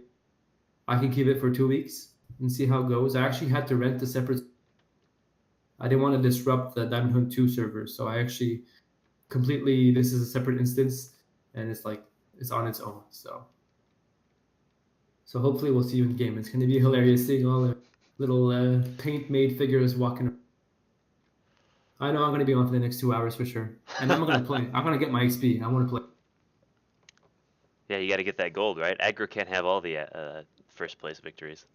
Speaker 2: I can keep it for 2 weeks and see how it goes. I actually had to rent a separate. I didn't want to disrupt the Diamond Hunt 2 server, so I actually this is a separate instance, and it's on its own. So hopefully we'll see you in game. It's going to be hilarious seeing all the little paint-made figures walking. I know I'm going to be on for the next 2 hours for sure, and I'm going to play. I'm going to get my XP. I want to play.
Speaker 1: Yeah, you got to get that gold, right? Aggro can't have all the first place victories.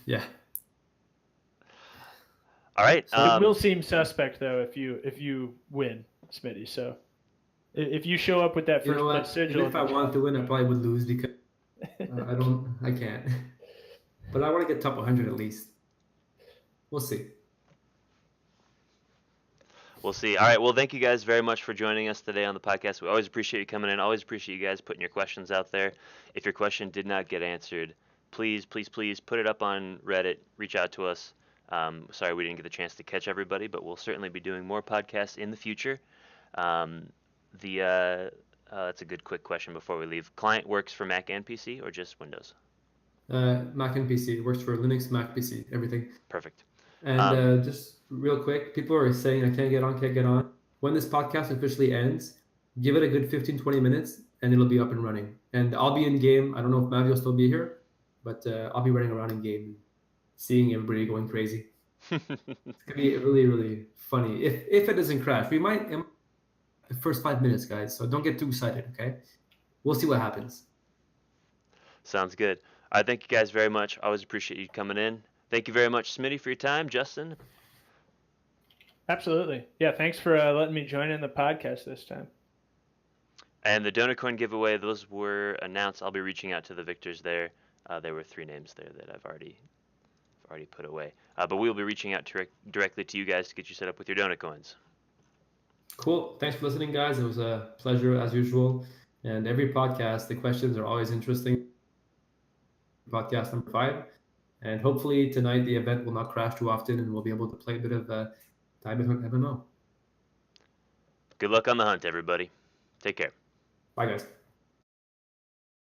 Speaker 2: Yeah.
Speaker 1: All right.
Speaker 3: It will seem suspect though if you win, Smitty. So if you show up with that first place sigil,
Speaker 2: even if I wanted to win, I probably would lose because I can't. But I want to get top 100 at least. We'll see.
Speaker 1: We'll see. All right. Well, thank you guys very much for joining us today on the podcast. We always appreciate you coming in. Always appreciate you guys putting your questions out there. If your question did not get answered, please put it up on Reddit. Reach out to us. Sorry we didn't get the chance to catch everybody, but we'll certainly be doing more podcasts in the future. That's a good quick question before we leave. Client works for Mac and PC or just Windows?
Speaker 2: Mac and PC. It works for Linux, Mac, PC, everything.
Speaker 1: Perfect.
Speaker 2: And just real quick, people are saying I can't get on. When this podcast officially ends, give it a good 15-20 minutes and it'll be up and running. And I'll be in game. I don't know if Mavi will still be here, but I'll be running around in game, seeing everybody going crazy. It's gonna be really, really funny. If it doesn't crash, we might the first 5 minutes, guys. So don't get too excited, okay? We'll see what happens.
Speaker 1: Sounds good. I thank you guys very much. Always appreciate you coming in. Thank you very much, Smitty, for your time. Justin?
Speaker 3: Absolutely. Yeah, thanks for letting me join in the podcast this time.
Speaker 1: And the donor coin giveaway, those were announced. I'll be reaching out to the victors there. There were 3 names there that I've already put away. But we'll be reaching out directly to you guys to get you set up with your donor coins.
Speaker 2: Cool. Thanks for listening, guys. It was a pleasure as usual. And every podcast, the questions are always interesting. Podcast number 5. And hopefully tonight the event will not crash too often and we'll be able to play a bit of Diamond Hunt MMO.
Speaker 1: Good luck on the hunt, everybody. Take care.
Speaker 2: Bye, guys.